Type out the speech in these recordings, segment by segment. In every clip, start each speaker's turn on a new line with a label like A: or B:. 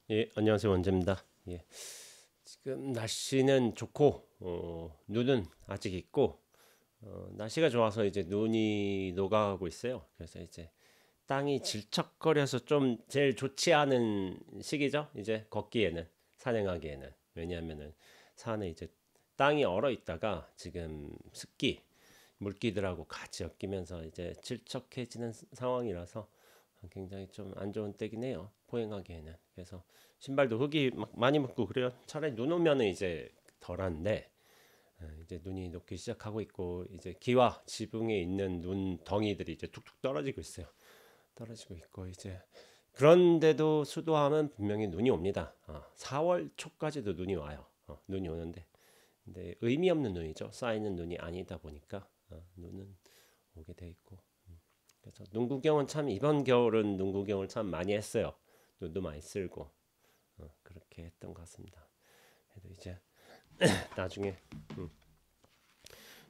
A: 예, 안녕하세요. 원재입니다. 예, 지금 날씨는 좋고 눈은 아직 있고 날씨가 좋아서 이제 눈이 녹아가고 있어요. 그래서 이제 땅이 질척거려서 좀 제일 좋지 않은 시기죠. 이제 걷기에는 산행하기에는 왜냐하면은 산에 이제 땅이 얼어 있다가 지금 습기 물기들하고 같이 엮이면서 이제 질척해지는 상황이라서 굉장히 좀 안 좋은 때긴 해요. 포행하기에는. 그래서 신발도 흙이 막 많이 묻고 그래요. 차라리 눈 오면은 이제 덜한데 이제 눈이 녹기 시작하고 있고 이제 기와 지붕에 있는 눈 덩이들이 이제 툭툭 떨어지고 있어요. 떨어지고 있고 이제 그런데도 수도하면 분명히 눈이 옵니다. 4월 초까지도 눈이 와요. 눈이 오는데 근데 의미 없는 눈이죠. 쌓이는 눈이 아니다 보니까 눈은 오게 돼 있고 그래서 눈 구경은 참 이번 겨울은 눈 구경을 참 많이 했어요. 눈도 많이 쓸고 그렇게 했던 것 같습니다. 그래도 이제 나중에 음,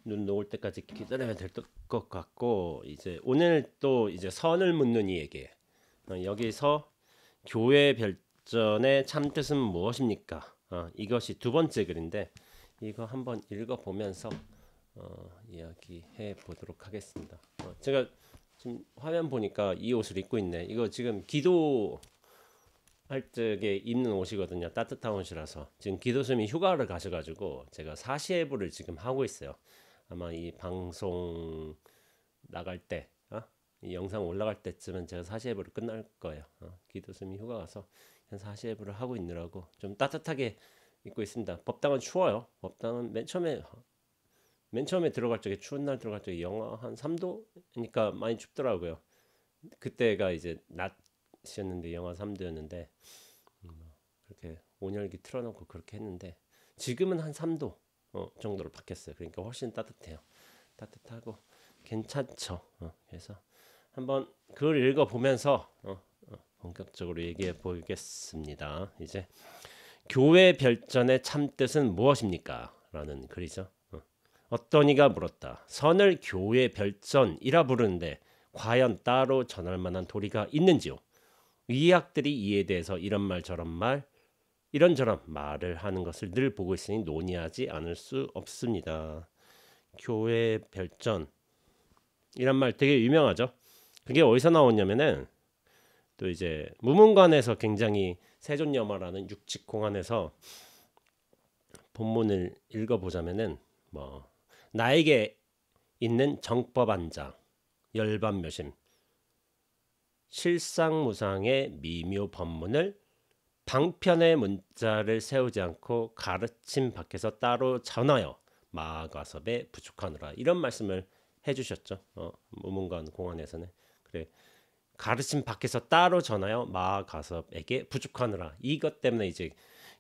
A: 눈 녹을 때까지 기다려야 될 것 같고 이제 오늘 또 이제 선을 묻는 이에게 여기서 교회 별전의 참뜻은 무엇입니까? 이것이 두 번째 글인데 이거 한번 읽어보면서 이야기해 보도록 하겠습니다. 제가 지금 화면 보니까 이 옷을 입고 있네. 이거 지금 기도 할 적에 입는 옷이거든요. 따뜻한 옷이라서 지금 기도스님이 휴가를 가셔가지고 제가 사시예불을 지금 하고 있어요. 아마 이 방송 나갈 때, 이 영상 올라갈 때쯤은 제가 사시예불을 끝날 거예요. 기도스님이 휴가 가서 사시예불을 하고 있느라고 좀 따뜻하게 입고 있습니다. 법당은 추워요. 법당은 맨 처음에 들어갈 적에 추운 날 들어갈 적에 영하 한 3도니까 많이 춥더라고요. 그때가 이제 낮이었는데 영하 3도였는데 그렇게 온열기 틀어놓고 그렇게 했는데 지금은 한 3도 정도로 바뀌었어요. 그러니까 훨씬 따뜻해요. 따뜻하고 괜찮죠. 그래서 한번 글 읽어보면서 본격적으로 얘기해 보겠습니다. 이제 교회 별전의 참뜻은 무엇입니까? 라는 글이죠. 어떤 이가 물었다. 선을 교회 별전이라 부르는데 과연 따로 전할 만한 도리가 있는지요? 의학들이 이에 대해서 이런 말 저런 말 이런저런 말을 하는 것을 늘 보고 있으니 논의하지 않을 수 없습니다. 교회 별전 이란 말 되게 유명하죠. 그게 어디서 나오냐면은 또 이제 무문관에서 굉장히 세존여마라는 육칙공안에서 본문을 읽어보자면은 뭐 나에게 있는 정법안장 열반묘심 실상무상의 미묘 법문을 방편의 문자를 세우지 않고 가르침 밖에서 따로 전하여 마가섭에 부축하노라 이런 말씀을 해주셨죠. 무문관 공안에서는 그래 가르침 밖에서 따로 전하여 마가섭에게 부축하노라 이것 때문에 이제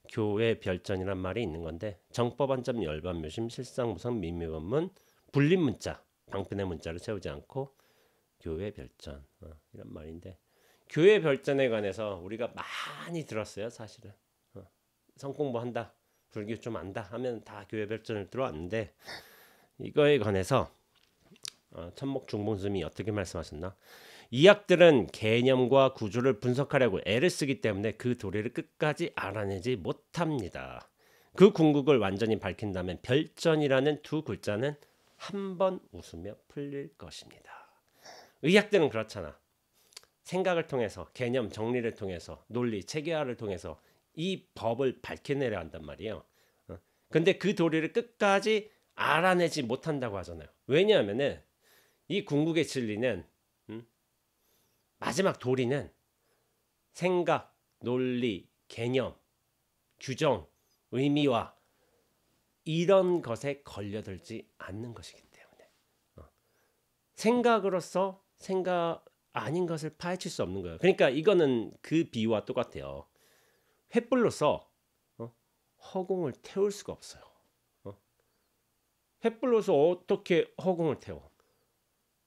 A: 교회 별전이란 말이 있는 건데 정법안점 열반묘심 실상무상 미묘법문 불림 문자 방편의 문자를 세우지 않고 교회 별전 이런 말인데 교회 별전에 관해서 우리가 많이 들었어요. 사실은 성공부한다 불교 좀 안다 하면 다 교회 별전을 들어왔는데 이거에 관해서 천목중봉스님이 어떻게 말씀하셨나? 이학들은 개념과 구조를 분석하려고 애를 쓰기 때문에 그 도리를 끝까지 알아내지 못합니다. 그 궁극을 완전히 밝힌다면 별전이라는 두 글자는 한 번 웃으며 풀릴 것입니다. 의학들은 그렇잖아. 생각을 통해서 개념 정리를 통해서 논리 체계화를 통해서 이 법을 밝혀내려 한단 말이에요. 근데 그 도리를 끝까지 알아내지 못한다고 하잖아요. 왜냐하면은 이 궁극의 진리는 마지막 도리는 생각, 논리, 개념, 규정, 의미와 이런 것에 걸려들지 않는 것이기 때문에 생각으로서 생각 아닌 것을 파헤칠 수 없는 거예요. 그러니까 이거는 그 비유와 똑같아요. 횃불로서 허공을 태울 수가 없어요. 횃불로서 어떻게 허공을 태워?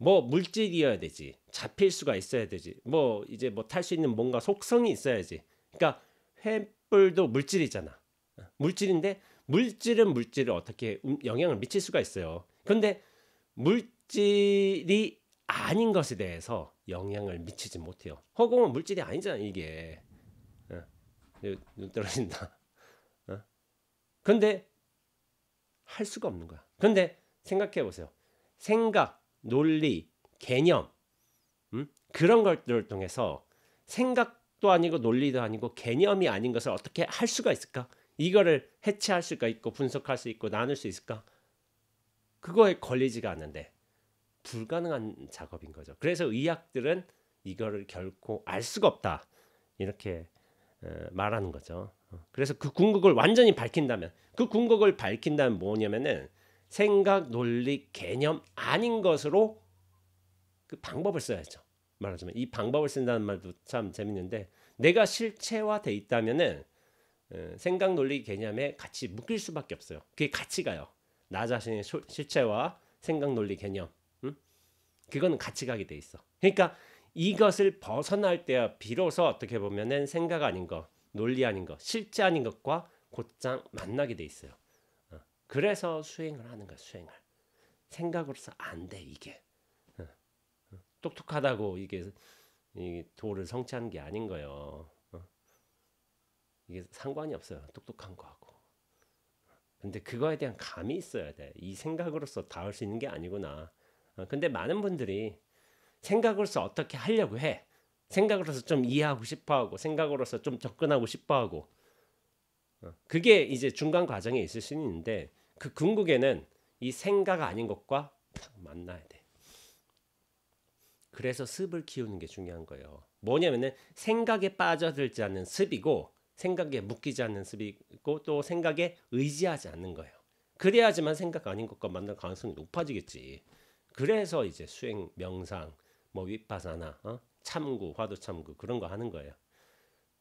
A: 뭐 물질이어야 되지. 잡힐 수가 있어야 되지. 뭐 이제 뭐 탈 수 있는 뭔가 속성이 있어야지. 그러니까 횃불도 물질이잖아. 물질인데 물질은 물질을 어떻게 영향을 미칠 수가 있어요. 그런데 물질이 아닌 것에 대해서 영향을 미치지 못해요. 허공은 물질이 아니잖아 이게. 눈 떨어진다. 어? 근데 할 수가 없는 거야. 근데 생각해 보세요. 생각, 논리, 개념, 그런 것들을 통해서 생각도 아니고 논리도 아니고 개념이 아닌 것을 어떻게 할 수가 있을까? 이거를 해체할 수가 있고 분석할 수 있고 나눌 수 있을까? 그거에 걸리지가 않는데 불가능한 작업인 거죠. 그래서 의학들은 이거를 결코 알 수가 없다. 이렇게 말하는 거죠. 그래서 그 궁극을 완전히 밝힌다면, 그 궁극을 밝힌다면 뭐냐면은 생각, 논리, 개념 아닌 것으로 그 방법을 써야죠. 말하자면 이 방법을 쓴다는 말도 참 재밌는데, 내가 실체화돼 있다면은 생각, 논리, 개념에 같이 묶일 수밖에 없어요. 그게 같이 가요. 나 자신의 실체와 생각, 논리, 개념, 그거는 같이 가게 돼 있어. 그러니까 이것을 벗어날 때야 비로소 어떻게 보면은 생각 아닌 것, 논리 아닌 것, 실제 아닌 것과 곧장 만나게 돼 있어요. 그래서 수행을 하는 거야. 수행을. 생각으로서 안 돼 이게. 똑똑하다고 이게 이 도를 성취하는 게 아닌 거예요. 이게 상관이 없어요. 똑똑한 거하고. 근데 그거에 대한 감이 있어야 돼. 이 생각으로서 닿을 수 있는 게 아니구나. 근데 많은 분들이 생각으로서 어떻게 하려고 해. 생각으로서 좀 이해하고 싶어하고 생각으로서 좀 접근하고 싶어하고 그게 이제 중간 과정에 있을 수 있는데 그 궁극에는 이 생각 아닌 것과 딱 만나야 돼. 그래서 습을 키우는 게 중요한 거예요. 뭐냐면은 생각에 빠져들지 않는 습이고 생각에 묶이지 않는 습이고 또 생각에 의지하지 않는 거예요. 그래야지만 생각 아닌 것과 만날 가능성이 높아지겠지. 그래서 이제 수행, 명상, 뭐 위파사나, 참구, 화두 참구 그런 거 하는 거예요.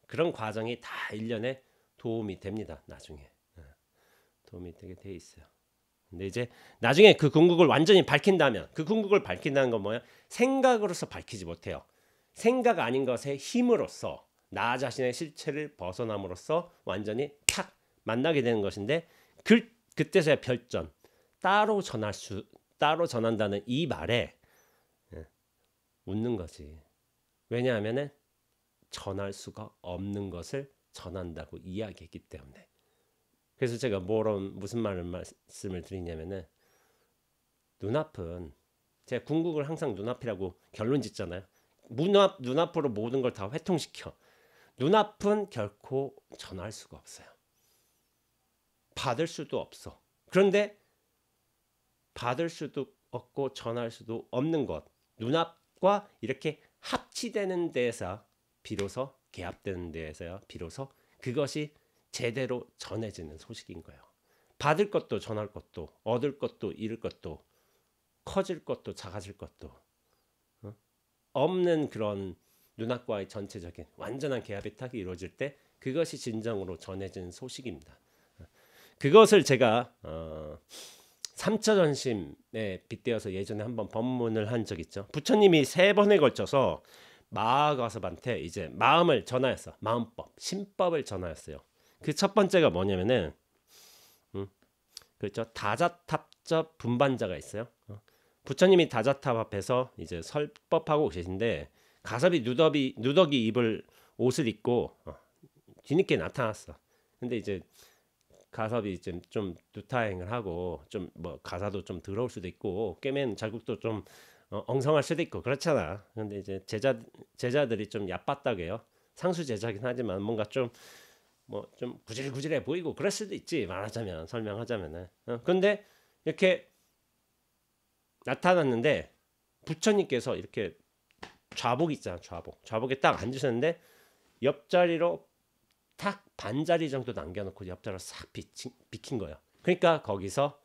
A: 그런 과정이 다 일련에 도움이 됩니다. 나중에 도움이 되게 돼 있어요. 근데 이제 나중에 그 궁극을 완전히 밝힌다면, 그 궁극을 밝힌다는 건 뭐야? 생각으로서 밝히지 못해요. 생각 아닌 것의 힘으로써 나 자신의 실체를 벗어남으로써 완전히 탁 만나게 되는 것인데 그때서야 별전 따로 전한다는 이 말에 웃는 거지. 왜냐하면은 전할 수가 없는 것을 전한다고 이야기했기 때문에. 그래서 제가 무슨 말씀을 드리냐면은 눈앞은 제가 궁극을 항상 눈앞이라고 결론 짓잖아요. 눈앞으로 모든 걸 다 회통시켜. 눈앞은 결코 전할 수가 없어요. 받을 수도 없어. 그런데 받을 수도 없고 전할 수도 없는 것. 눈앞과 이렇게 합치되는 데에서 비로소 개합되는 데에서야 비로소 그것이 제대로 전해지는 소식인 거예요. 받을 것도 전할 것도 얻을 것도 잃을 것도 커질 것도 작아질 것도 없는 그런 눈앞과의 전체적인 완전한 개합이 딱 이루어질 때 그것이 진정으로 전해지는 소식입니다. 그것을 제가 삼처전심에 빗대어서 예전에 한번 법문을 한 적 있죠. 부처님이 3번에 걸쳐서 마하가섭한테 이제 마음을 전하였어. 마음법, 신법을 전하였어요. 그 첫 번째가 뭐냐면은 그렇죠. 다자탑적 분반자가 있어요. 부처님이 다자탑 앞에서 이제 설법하고 계신데 가섭이 누더기 입을 옷을 입고 뒤늦게 나타났어. 근데 이제 가섭이 이제 좀 누타행을 하고 좀 뭐 가사도 좀 더러울 수도 있고 꿰맨 자국도 좀 엉성할 수도 있고 그렇잖아. 근데 이제 제자들이 좀 얕봤다게요. 상수 제자긴 하지만 뭔가 좀 뭐 좀 구질구질해 보이고 그럴 수도 있지. 말하자면 설명하자면은. 근데 이렇게 나타났는데 부처님께서 이렇게 좌복 있잖아. 좌복에 딱 앉으셨는데 옆자리로 탁 반자리 정도 남겨놓고 옆자리로 싹 비킨 거예요. 그러니까 거기서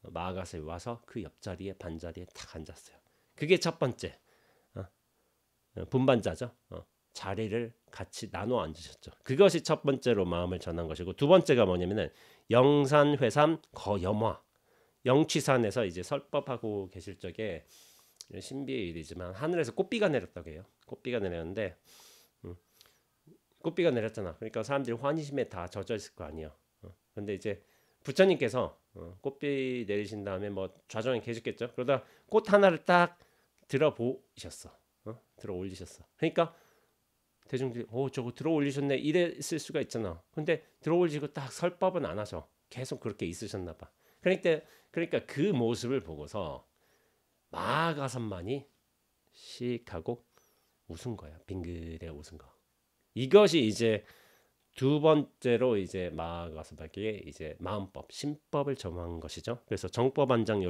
A: 마하가섭이 와서 그 옆자리에 반자리에 탁 앉았어요. 그게 첫 번째 분반자죠. 자리를 같이 나눠 앉으셨죠. 그것이 첫 번째로 마음을 전한 것이고 두 번째가 뭐냐면은 영산회삼 거염화 영취산에서 이제 설법하고 계실 적에 신비의 일이지만 하늘에서 꽃비가 내렸다고 해요. 꽃비가 내렸는데 꽃비가 내렸잖아. 그러니까 사람들이 환희심에 다 젖어 있을 거 아니에요. 근데 이제 부처님께서 꽃비 내리신 다음에 뭐 좌정에 계셨겠죠. 그러다 꽃 하나를 딱 들어 보셨어. 들어 올리셨어. 그러니까 대중들이 저거 들어 올리셨네 이랬을 수가 있잖아. 근데 들어 올리고 딱 설법은 안 하죠. 계속 그렇게 있으셨나 봐. 그러니까 그 모습을 보고서 마가선만이 씩 하고 웃은 거야. 빙그레 웃은 거. 이것이 이제 두 번째로 이제 마가서박의 이제 마음법, 신법을 정한 것이죠. 그래서 정법 한장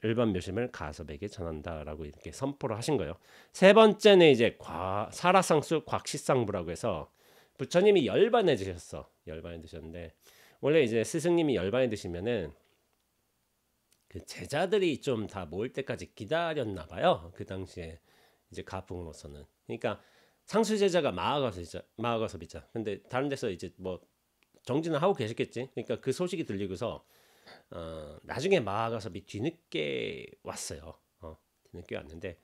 A: 일반 묘심을 가섭에게 전한다라고 이렇게 선포를 하신 거예요. 세 번째는 이제 사라상수 곽시상부라고 해서 부처님이 열반에 드셨어. 열반에 드셨는데 원래 이제 스승님이 열반에 드시면은 그 제자들이 좀 다 모일 때까지 기다렸나 봐요. 그 당시에 이제 가풍으로서는. 그러니까 상수 제자가 마하가섭이자. 근데 다른 데서 이제 뭐 정진을 하고 계셨겠지. 그러니까 그 소식이 들리고서 나중에 마하가섭이 뒤늦게 왔어요. 뒤늦게 왔는데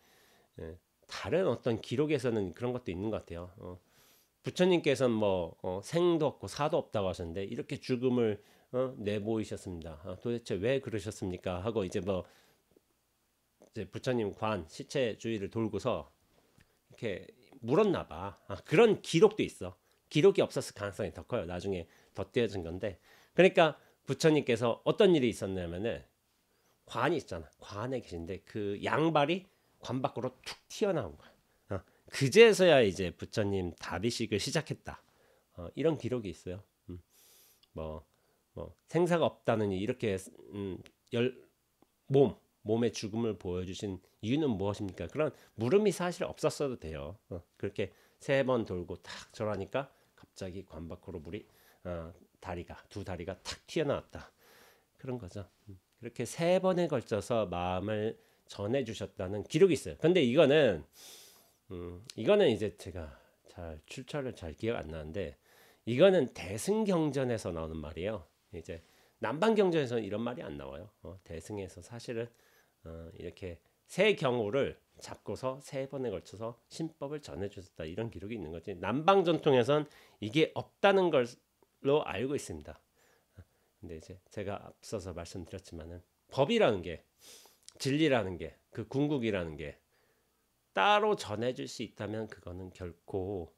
A: 다른 어떤 기록에서는 그런 것도 있는 것 같아요. 부처님께서는 뭐 생도 없고 사도 없다고 하셨는데 이렇게 죽음을 내보이셨습니다. 도대체 왜 그러셨습니까? 하고 이제 뭐 이제 부처님 관 시체 주위를 돌고서 이렇게 물었나 봐. 그런 기록도 있어. 기록이 없었을 가능성이 더 커요. 나중에 덧대어진 건데. 그러니까 부처님께서 어떤 일이 있었냐면은 관이 있잖아. 관에 계신데 그 양발이 관 밖으로 툭 튀어나온 거야. 그제서야 이제 부처님 다비식을 시작했다. 이런 기록이 있어요. 뭐 생사가 없다느니 이렇게 몸의 죽음을 보여주신 이유는 무엇입니까? 그런 물음이 사실 없었어도 돼요. 그렇게 세 번 돌고 탁 절하니까 갑자기 관 밖으로 물이 두 다리가 탁 튀어나왔다. 그런 거죠. 그렇게 세 번에 걸쳐서 마음을 전해주셨다는 기록이 있어요. 근데 이거는 이제 제가 출처를 잘 기억 안 나는데 이거는 대승경전에서 나오는 말이에요. 이제 남방경전에서는 이런 말이 안 나와요. 대승에서 사실은 이렇게 세 경우를 잡고서 세 번에 걸쳐서 신법을 전해주셨다 이런 기록이 있는 거지. 남방 전통에선 이게 없다는 걸로 알고 있습니다. 근데 이제 제가 앞서서 말씀드렸지만은 법이라는 게 진리라는 게 그 궁극이라는 게 따로 전해줄 수 있다면 그거는 결코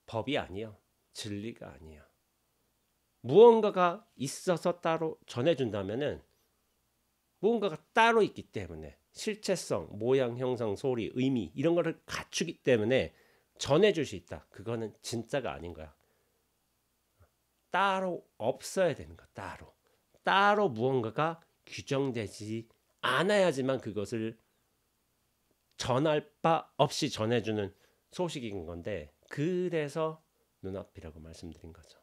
A: 법이 아니에요. 진리가 아니에요. 무언가가 있어서 따로 전해준다면은 무언가가 따로 있기 때문에 실체성, 모양, 형상, 소리, 의미 이런 거를 갖추기 때문에 전해줄 수 있다. 그거는 진짜가 아닌 거야. 따로 없어야 되는 거야. 따로 무언가가 규정되지 않아야지만 그것을 전할 바 없이 전해주는 소식인 건데 그래서 눈앞이라고 말씀드린 거죠.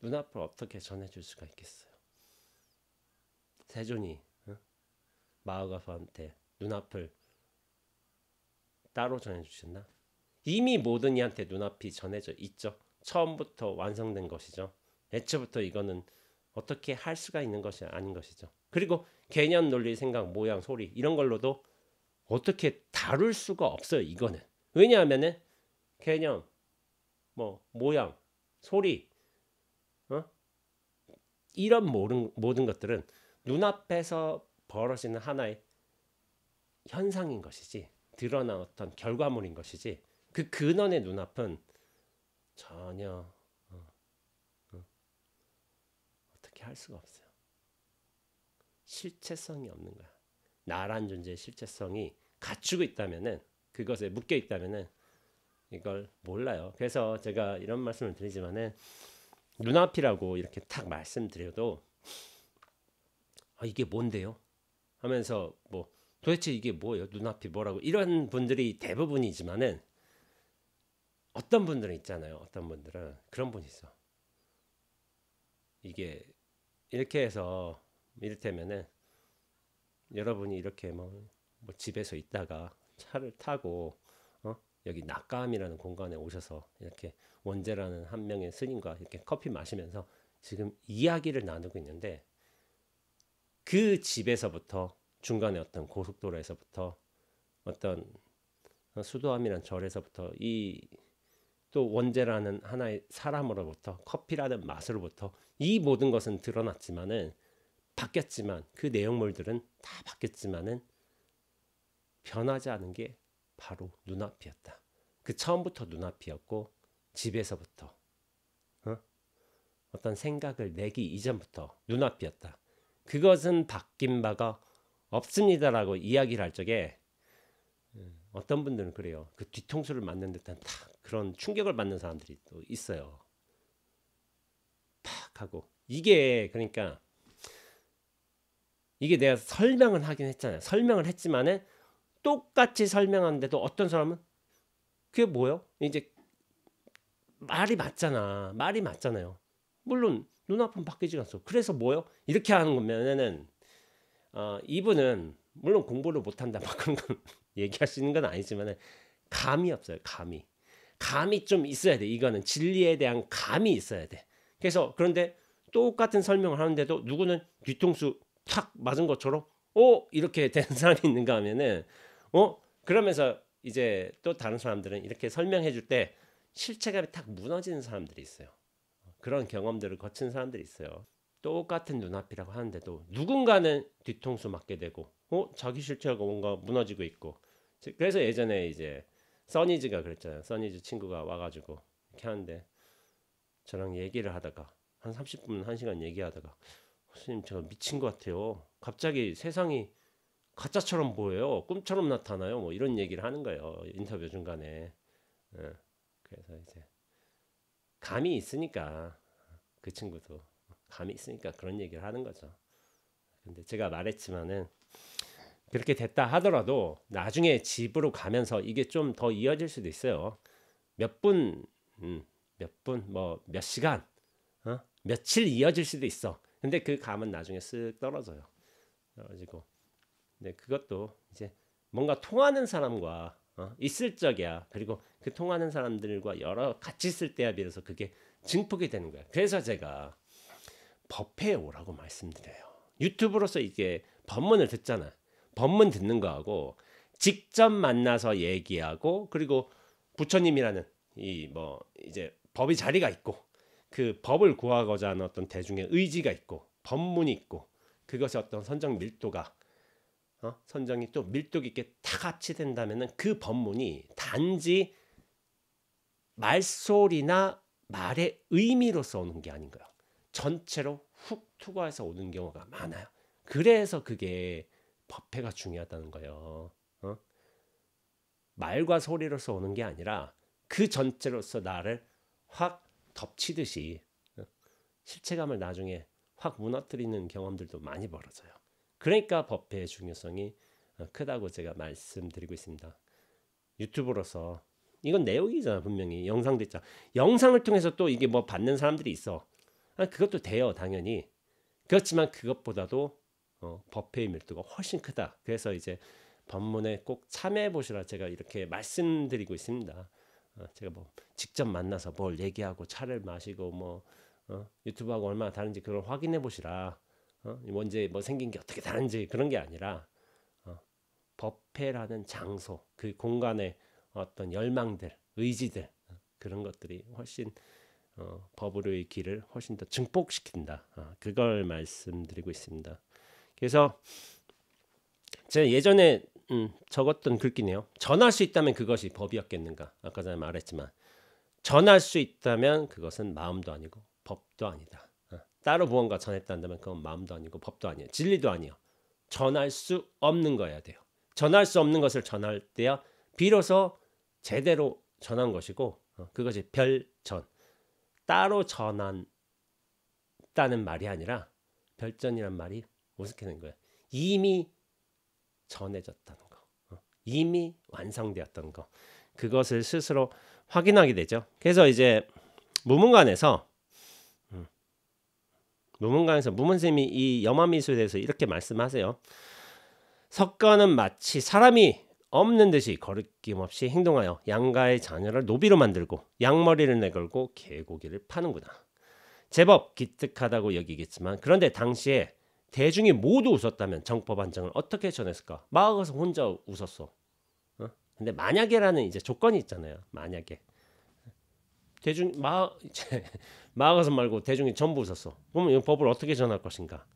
A: 눈앞을 어떻게 전해줄 수가 있겠어요? 세존이 마하가섭한테 눈앞을 따로 전해주셨나? 이미 모든 이한테 눈앞이 전해져 있죠. 처음부터 완성된 것이죠. 애초부터 이거는 어떻게 할 수가 있는 것이 아닌 것이죠. 그리고 개념, 논리, 생각, 모양, 소리 이런 걸로도 어떻게 다룰 수가 없어요. 이거는 왜냐하면은 개념, 모양, 소리, 이런 모든 것들은 눈앞에서 벌어지는 하나의 현상인 것이지 드러난 어떤 결과물인 것이지 그 근원의 눈앞은 전혀 어떻게 할 수가 없어요. 실체성이 없는 거야. 나란 존재의 실체성이 갖추고 있다면은 그것에 묶여 있다면은 이걸 몰라요. 그래서 제가 이런 말씀을 드리지만은 눈앞이라고 이렇게 탁 말씀드려도 이게 뭔데요? 하면서 도대체 이게 뭐예요? 눈앞이 뭐라고 이런 분들이 대부분이지만은 어떤 분들은 있잖아요. 어떤 분들은 그런 분이 있어. 이게 이렇게 해서 이를테면은 여러분이 이렇게 집에서 있다가 차를 타고 여기 낙감이라는 공간에 오셔서 이렇게 원재라는 한 명의 스님과 이렇게 커피 마시면서 지금 이야기를 나누고 있는데 그 집에서부터 중간에 어떤 고속도로에서부터 어떤 수도암이라는 절에서부터 이 또 원재라는 하나의 사람으로부터 커피라는 맛으로부터 이 모든 것은 드러났지만은 바뀌었지만 그 내용물들은 다 바뀌었지만은 변하지 않은 게 바로 눈앞이었다. 그 처음부터 눈앞이었고 집에서부터 어떤 생각을 내기 이전부터 눈앞이었다. 그것은 바뀐 바가 없습니다라고 이야기를 할 적에 어떤 분들은 그래요. 그 뒤통수를 맞는 듯한 탁 그런 충격을 받는 사람들이 또 있어요. 팍 하고 이게 그러니까 이게 내가 설명을 하긴 했잖아요. 설명을 했지만은 똑같이 설명하는데도 어떤 사람은 그게 뭐요? 이제 말이 맞잖아. 말이 맞잖아요. 물론 눈앞은 바뀌지 않았어. 그래서 뭐요? 이렇게 하는 거면은 이분은 물론 공부를 못한다 막 그런 건 얘기하시는 건 아니지만은 감이 없어요. 감이 좀 있어야 돼. 이거는 진리에 대한 감이 있어야 돼. 그래서 그런데 똑같은 설명을 하는데도 누구는 뒤통수 탁 맞은 것처럼 이렇게 된 사람이 있는가 하면은 그러면서 이제 또 다른 사람들은 이렇게 설명해 줄 때 실체감이 탁 무너지는 사람들이 있어요. 그런 경험들을 거친 사람들이 있어요. 똑같은 눈앞이라고 하는데도 누군가는 뒤통수 맞게 되고 자기 실체가 뭔가 무너지고 있고. 그래서 예전에 이제 써니즈가 그랬잖아요. 써니즈 친구가 와가지고 이렇게 하는데 저랑 얘기를 하다가 한 30분 1시간 얘기하다가 선생님 제가 미친 것 같아요. 갑자기 세상이 가짜처럼 보여요. 꿈처럼 나타나요. 뭐 이런 얘기를 하는 거예요. 인터뷰 중간에. 그래서 이제 감이 있으니까 그 친구도 감이 있으니까 그런 얘기를 하는 거죠. 근데 제가 말했지만은 그렇게 됐다 하더라도 나중에 집으로 가면서 이게 좀 더 이어질 수도 있어요. 몇 분, 뭐 몇 시간, 며칠 이어질 수도 있어. 근데 그 감은 나중에 쓱 떨어져요. 떨어지고. 네, 그것도 이제 뭔가 통하는 사람과 있을 적이야. 그리고 그 통하는 사람들과 여러 같이 있을 때야 비로소 그게 증폭이 되는 거야. 그래서 제가 법회에 오라고 말씀드려요. 유튜브로서 이게 법문을 듣잖아. 법문 듣는 거하고 직접 만나서 얘기하고 그리고 부처님이라는 이 뭐 이제 법의 자리가 있고 그 법을 구하고자 하는 어떤 대중의 의지가 있고 법문이 있고 그것의 어떤 선정 밀도가 선정이 또 밀도 있게 다 합치된다면은 그 법문이 단지 말소리나 말의 의미로서 오는 게 아닌 거야. 전체로 훅 투과해서 오는 경우가 많아요. 그래서 그게 법회가 중요하다는 거예요. 말과 소리로서 오는 게 아니라 그 전체로서 나를 확 덮치듯이 실체감을 나중에 확 무너뜨리는 경험들도 많이 벌어져요. 그러니까 법회의 중요성이 크다고 제가 말씀드리고 있습니다. 유튜브로서 이건 내용이잖아. 분명히 영상도 있잖아. 영상을 통해서 또 이게 뭐 받는 사람들이 있어. 그것도 돼요. 당연히. 그렇지만 그것보다도 법회의 밀도가 훨씬 크다. 그래서 이제 법문에 꼭 참여해 보시라 제가 이렇게 말씀드리고 있습니다. 제가 뭐 직접 만나서 뭘 얘기하고 차를 마시고 뭐 유튜브하고 얼마나 다른지 그걸 확인해 보시라. 언제 뭐 생긴 게 어떻게 다른지 그런 게 아니라 법회라는 장소, 그 공간의 어떤 열망들, 의지들 그런 것들이 훨씬 법으로의 길을 훨씬 더 증폭시킨다. 그걸 말씀드리고 있습니다. 그래서 제가 예전에 적었던 글귀네요. 전할 수 있다면 그것이 법이었겠는가. 아까 전에 말했지만 전할 수 있다면 그것은 마음도 아니고 법도 아니다. 따로 무언가 전했다 한다면 그건 마음도 아니고 법도 아니에요. 진리도 아니에요. 전할 수 없는 거여야 돼요. 전할 수 없는 것을 전할 때야 비로소 제대로 전한 것이고 그것이 별전. 따로 전한다는 말이 아니라 별전이란 말이 어떻게 된 거예요? 이미 전해졌다는 거. 이미 완성되었던 거. 그것을 스스로 확인하게 되죠. 그래서 이제 무문관에서 무문스님이 이 염화미수에 대해서 이렇게 말씀하세요. 석가는 마치 사람이 없는 듯이 거리낌 없이 행동하여 양가의 자녀를 노비로 만들고 양머리를 내걸고 개고기를 파는구나. 제법 기특하다고 여기겠지만 그런데 당시에 대중이 모두 웃었다면 정법안정을 어떻게 전했을까? 마가서 혼자 웃었어. 근데 만약에라는 이제 조건이 있잖아요. 만약에 대중 마가서 말고 대중이 전부 웃었어. 그러면 이 법을 어떻게 전할 것인가?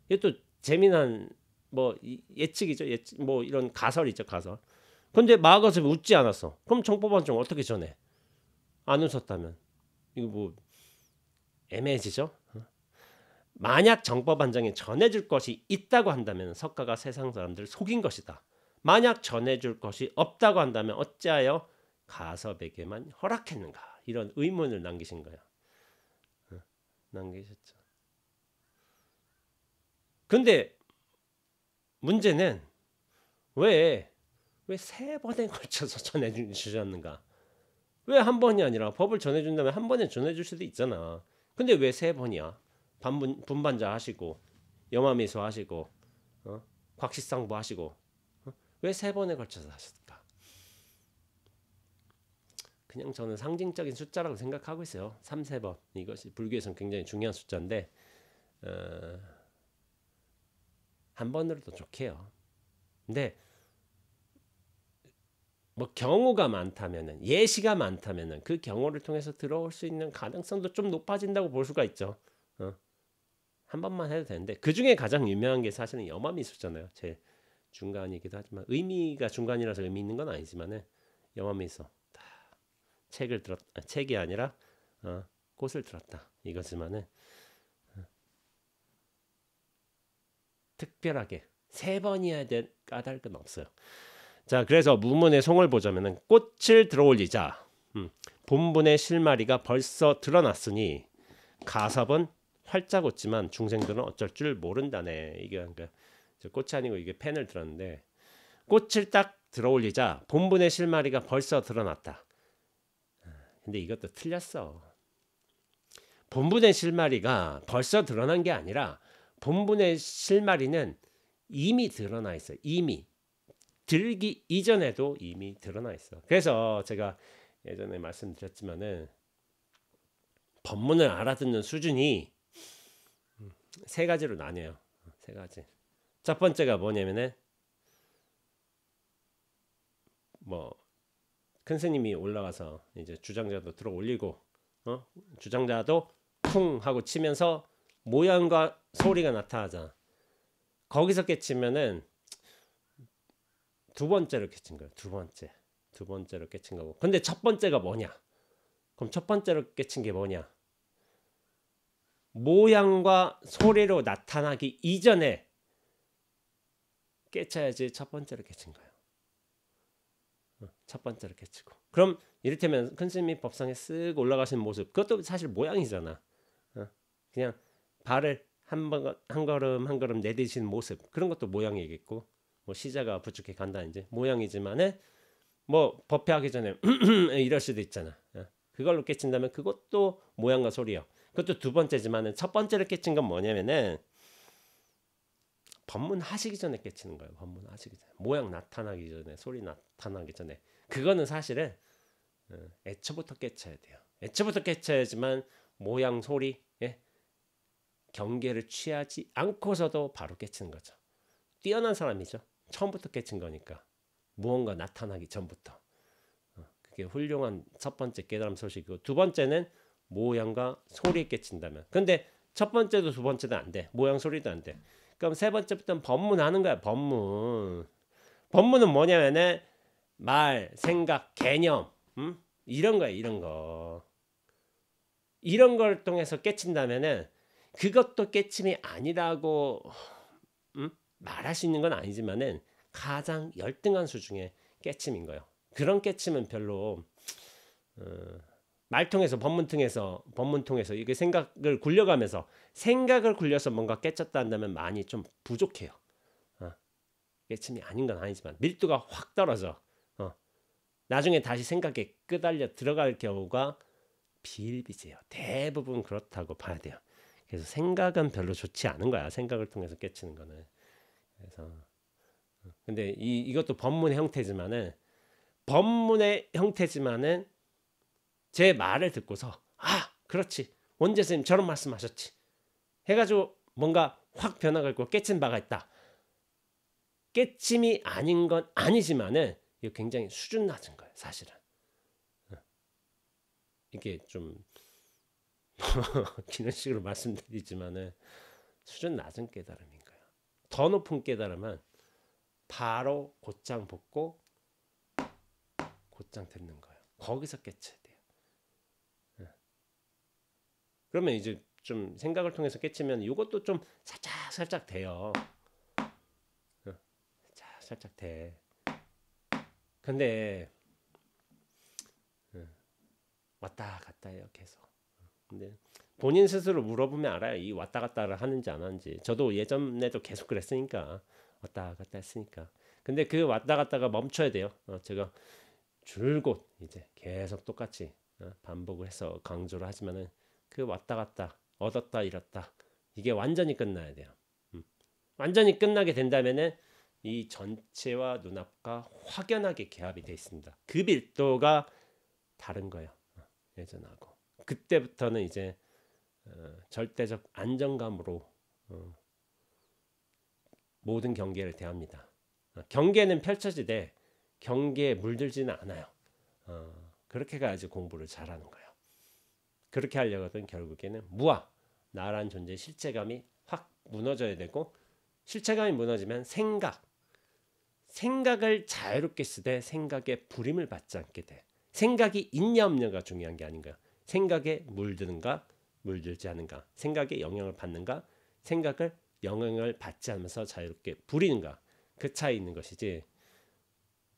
A: 이게 또 재미난 뭐 예측이죠. 예측, 뭐 이런 가설이죠. 가설. 근데 마가섭이 웃지 않았어. 그럼 정법반장 어떻게 전해? 안 웃었다면 이거 뭐 애매해지죠? 만약 정법반장이 전해줄 것이 있다고 한다면 석가가 세상 사람들을 속인 것이다. 만약 전해줄 것이 없다고 한다면 어찌하여 가섭에게만 허락했는가? 이런 의문을 남기신 거예요. 남기셨죠. 근데 문제는 왜 3번에 걸쳐서 전해주셨는가? 왜 한 번이 아니라 법을 전해준다면 한 번에 전해줄 수도 있잖아. 근데 왜 3번이야? 분반자 하시고 염화미소 하시고 곽시상부 하시고 왜 3번에 걸쳐서 하셨을까? 그냥 저는 상징적인 숫자라고 생각하고 있어요. 3, 3번. 이것이 불교에서는 굉장히 중요한 숫자인데 한 번으로도 좋게요. 근데 뭐 경우가 많다면은 예시가 많다면은 그 경우를 통해서 들어올 수 있는 가능성도 좀 높아진다고 볼 수가 있죠. 한 번만 해도 되는데 그 중에 가장 유명한 게 사실은 염화미소잖아요. 제 중간이기도 하지만 의미가 중간이라서 의미 있는 건 아니지만은 염화미소 책이 아니라 꽃을 들었다 이거지만은 특별하게 3번이어야 될 까닭은 없어요. 자, 그래서 무문의 송을 보자면은 꽃을 들어올리자. 본분의 실마리가 벌써 드러났으니 가섭은 활짝 웃지만 중생들은 어쩔 줄 모른다네. 이게 그러니까 꽃이 아니고 이게 펜을 들었는데 꽃을 딱 들어올리자 본분의 실마리가 벌써 드러났다. 근데 이것도 틀렸어. 본분의 실마리가 벌써 드러난 게 아니라 본분의 실마리는 이미 드러나 있어요. 이미 들기 이전에도 이미 드러나 있어. 그래서 제가 예전에 말씀드렸지만은 법문을 알아듣는 수준이 3가지로 나뉘어요. 3가지. 첫 번째가 뭐냐면은 뭐 큰 스님이 올라가서 이제 주장자도 들어 올리고 주장자도 쿵 하고 치면서 모양과 소리가 나타나잖아. 거기서 깨치면은 두 번째로 깨친 거예요. 두 번째로 깨친 거고. 근데 첫 번째가 뭐냐? 그럼 첫 번째로 깨친 게 뭐냐? 모양과 소리로 나타나기 이전에 깨쳐야지 첫 번째로 깨친 거예요. 첫 번째로 깨치고. 그럼 이를테면 큰 스님이 법상에 쓱 올라가시는 모습, 그것도 사실 모양이잖아. 그냥 발을 한 걸음 한 걸음 내디시는 모습, 그런 것도 모양이겠고, 뭐 시자가 부축해 간다든지 모양이지만은 뭐 법회하기 전에 이럴 수도 있잖아. 그걸로 깨친다면 그것도 모양과 소리요. 그것도 두 번째지만은 첫 번째로 깨친 건 뭐냐면은 법문 하시기 전에 깨치는 거예요. 법문 하시기 전에 모양 나타나기 전에 소리 나타나기 전에 그거는 사실은 애초부터 깨쳐야 돼요. 애초부터 깨쳐야지만 모양 소리 경계를 취하지 않고서도 바로 깨치는 거죠. 뛰어난 사람이죠. 처음부터 깨친 거니까 무언가 나타나기 전부터 그게 훌륭한 첫 번째 깨달음 소식이고 두 번째는 모양과 소리에 깨친다면 근데 첫 번째도 두 번째도 안 돼. 모양 소리도 안 돼. 그럼 세 번째부터는 법문하는 거야. 법문은 뭐냐면은 말, 생각, 개념 이런 거야. 이런 걸 통해서 깨친다면은 그것도 깨침이 아니라고 말할 수 있는 건 아니지만은 가장 열등한 수준의 깨침인 거예요. 그런 깨침은 별로 말 통해서 법문 통해서 이게 생각을 굴려가면서 생각을 굴려서 뭔가 깨쳤다 한다면 많이 좀 부족해요. 깨침이 아닌 건 아니지만 밀도가 확 떨어져. 나중에 다시 생각에 끄달려 들어갈 경우가 비일비재해요. 대부분 그렇다고 봐야 돼요. 그래서 생각은 별로 좋지 않은 거야. 생각을 통해서 깨치는 거는. 그래서 근데 이것도 법문의 형태지만은 제 말을 듣고서 그렇지 원재 선생님 저런 말씀하셨지 해가지고 뭔가 확 변화가 있고 깨친 바가 있다. 깨침이 아닌 건 아니지만은 이거 굉장히 수준 낮은 거예요. 사실은 이게 좀 기는 식으로 말씀드리지만은 수준 낮은 깨달음인 거예요. 더 높은 깨달음은 바로 곧장 붙고 곧장 듣는 거예요. 거기서 깨쳐야 돼요. 예. 그러면 이제 좀 생각을 통해서 깨치면 이것도 좀 살짝 돼요. 살짝 돼. 근데 왔다 갔다 해요 계속. 근데 본인 스스로 물어보면 알아요. 이 왔다 갔다를 하는지 안 하는지. 저도 예전에도 계속 그랬으니까 왔다 갔다 했으니까. 근데 그 왔다 갔다가 멈춰야 돼요. 제가 줄곧 이제 계속 똑같이 반복을 해서 강조를 하지만은 그 왔다 갔다 얻었다 잃었다 이게 완전히 끝나야 돼요. 완전히 끝나게 된다면은 이 전체와 눈앞과 확연하게 개합이 되어 있습니다. 그 밀도가 다른 거예요. 예전하고. 그때부터는 이제 절대적 안정감으로 모든 경계를 대합니다. 경계는 펼쳐지되 경계에 물들지는 않아요. 그렇게 가야지 공부를 잘하는 거예요. 그렇게 하려거든 결국에는 무아, 나라는 존재의 실체감이 확 무너져야 되고, 실체감이 무너지면 생각을 자유롭게 쓰되 생각에 불임을 받지 않게 돼. 생각이 있냐 없냐가 중요한 게 아닌가. 생각에 물드는가 물들지 않은가. 생각에 영향을 받는가. 생각을 영향을 받지 않으면서 자유롭게 부리는가. 그 차이 있는 것이지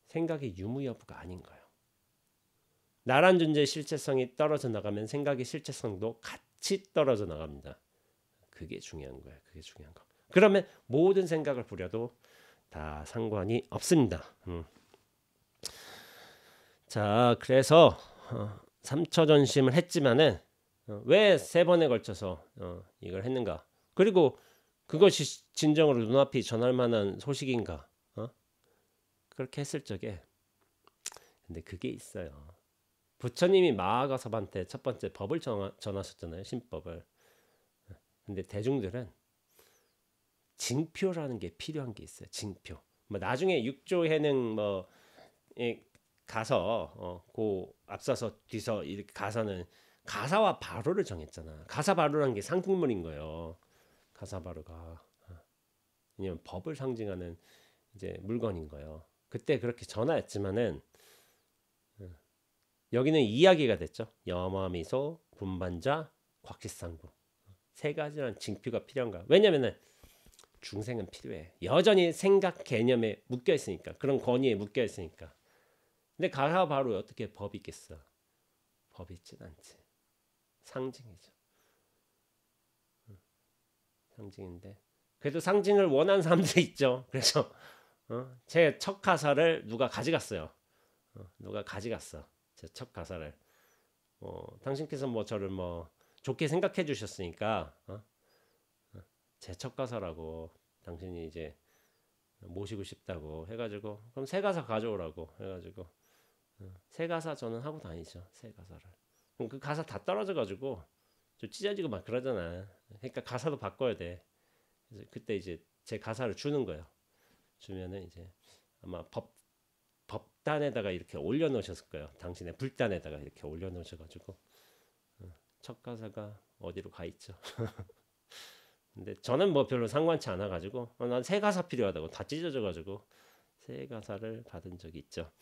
A: 생각의 유무 여부가 아닌 거예요. 나란 존재의 실체성이 떨어져 나가면 생각의 실체성도 같이 떨어져 나갑니다. 그게 중요한 거예요. 그게 중요한 거. 그러면 모든 생각을 부려도 다 상관이 없습니다. 자, 그래서 3초 전심을 했지만은 왜 3번에 걸쳐서 이걸 했는가? 그리고 그것이 진정으로 눈앞이 전할 만한 소식인가? 그렇게 했을 적에 근데 그게 있어요. 부처님이 마하가섭한테 첫 번째 법을 전하셨잖아요. 신법을. 근데 대중들은 징표라는 게 필요한 게 있어요. 징표. 뭐 나중에 육조해능 뭐 가서 그 앞서서 뒤서 이렇게 가서는 가사와 바로를 정했잖아. 가사 바로라는 게 상징물인 거예요. 가사 바로가. 왜냐면 법을 상징하는 이제 물건인 거예요. 그때 그렇게 전하였지만은 여기는 이야기가 됐죠. 여마미소, 분반자, 곽시상부. 3가지란 징표가 필요한가? 왜냐면은 중생은 필요해. 여전히 생각 개념에 묶여 있으니까. 그런 권위에 묶여 있으니까. 근데 가사 바로 어떻게 법이 있겠어? 법이 있진 않지. 상징이죠. 상징인데 그래도 상징을 원하는 사람들이 있죠. 그래서 제 첫 가사를 누가 가져갔어요. 누가 가져갔어. 제 첫 가사를. 당신께서 뭐 저를 뭐 좋게 생각해 주셨으니까 제 첫 가사라고 당신이 이제 모시고 싶다고 해가지고 그럼 새 가사 가져오라고 해가지고 새 가사 저는 하고 다니죠. 새 가사를. 그럼 그 가사 다 떨어져가지고 좀 찢어지고 막 그러잖아. 그러니까 가사도 바꿔야 돼. 그래서 그때 이제 제 가사를 주는 거예요. 주면은 이제 아마 법단에다가 이렇게 올려놓으셨을 거예요. 당신의 불단에다가 이렇게 올려놓으셔가지고 첫 가사가 어디로 가 있죠. 근데 저는 뭐 별로 상관치 않아가지고 난 새 가사 필요하다고 다 찢어져가지고 새 가사를 받은 적이 있죠.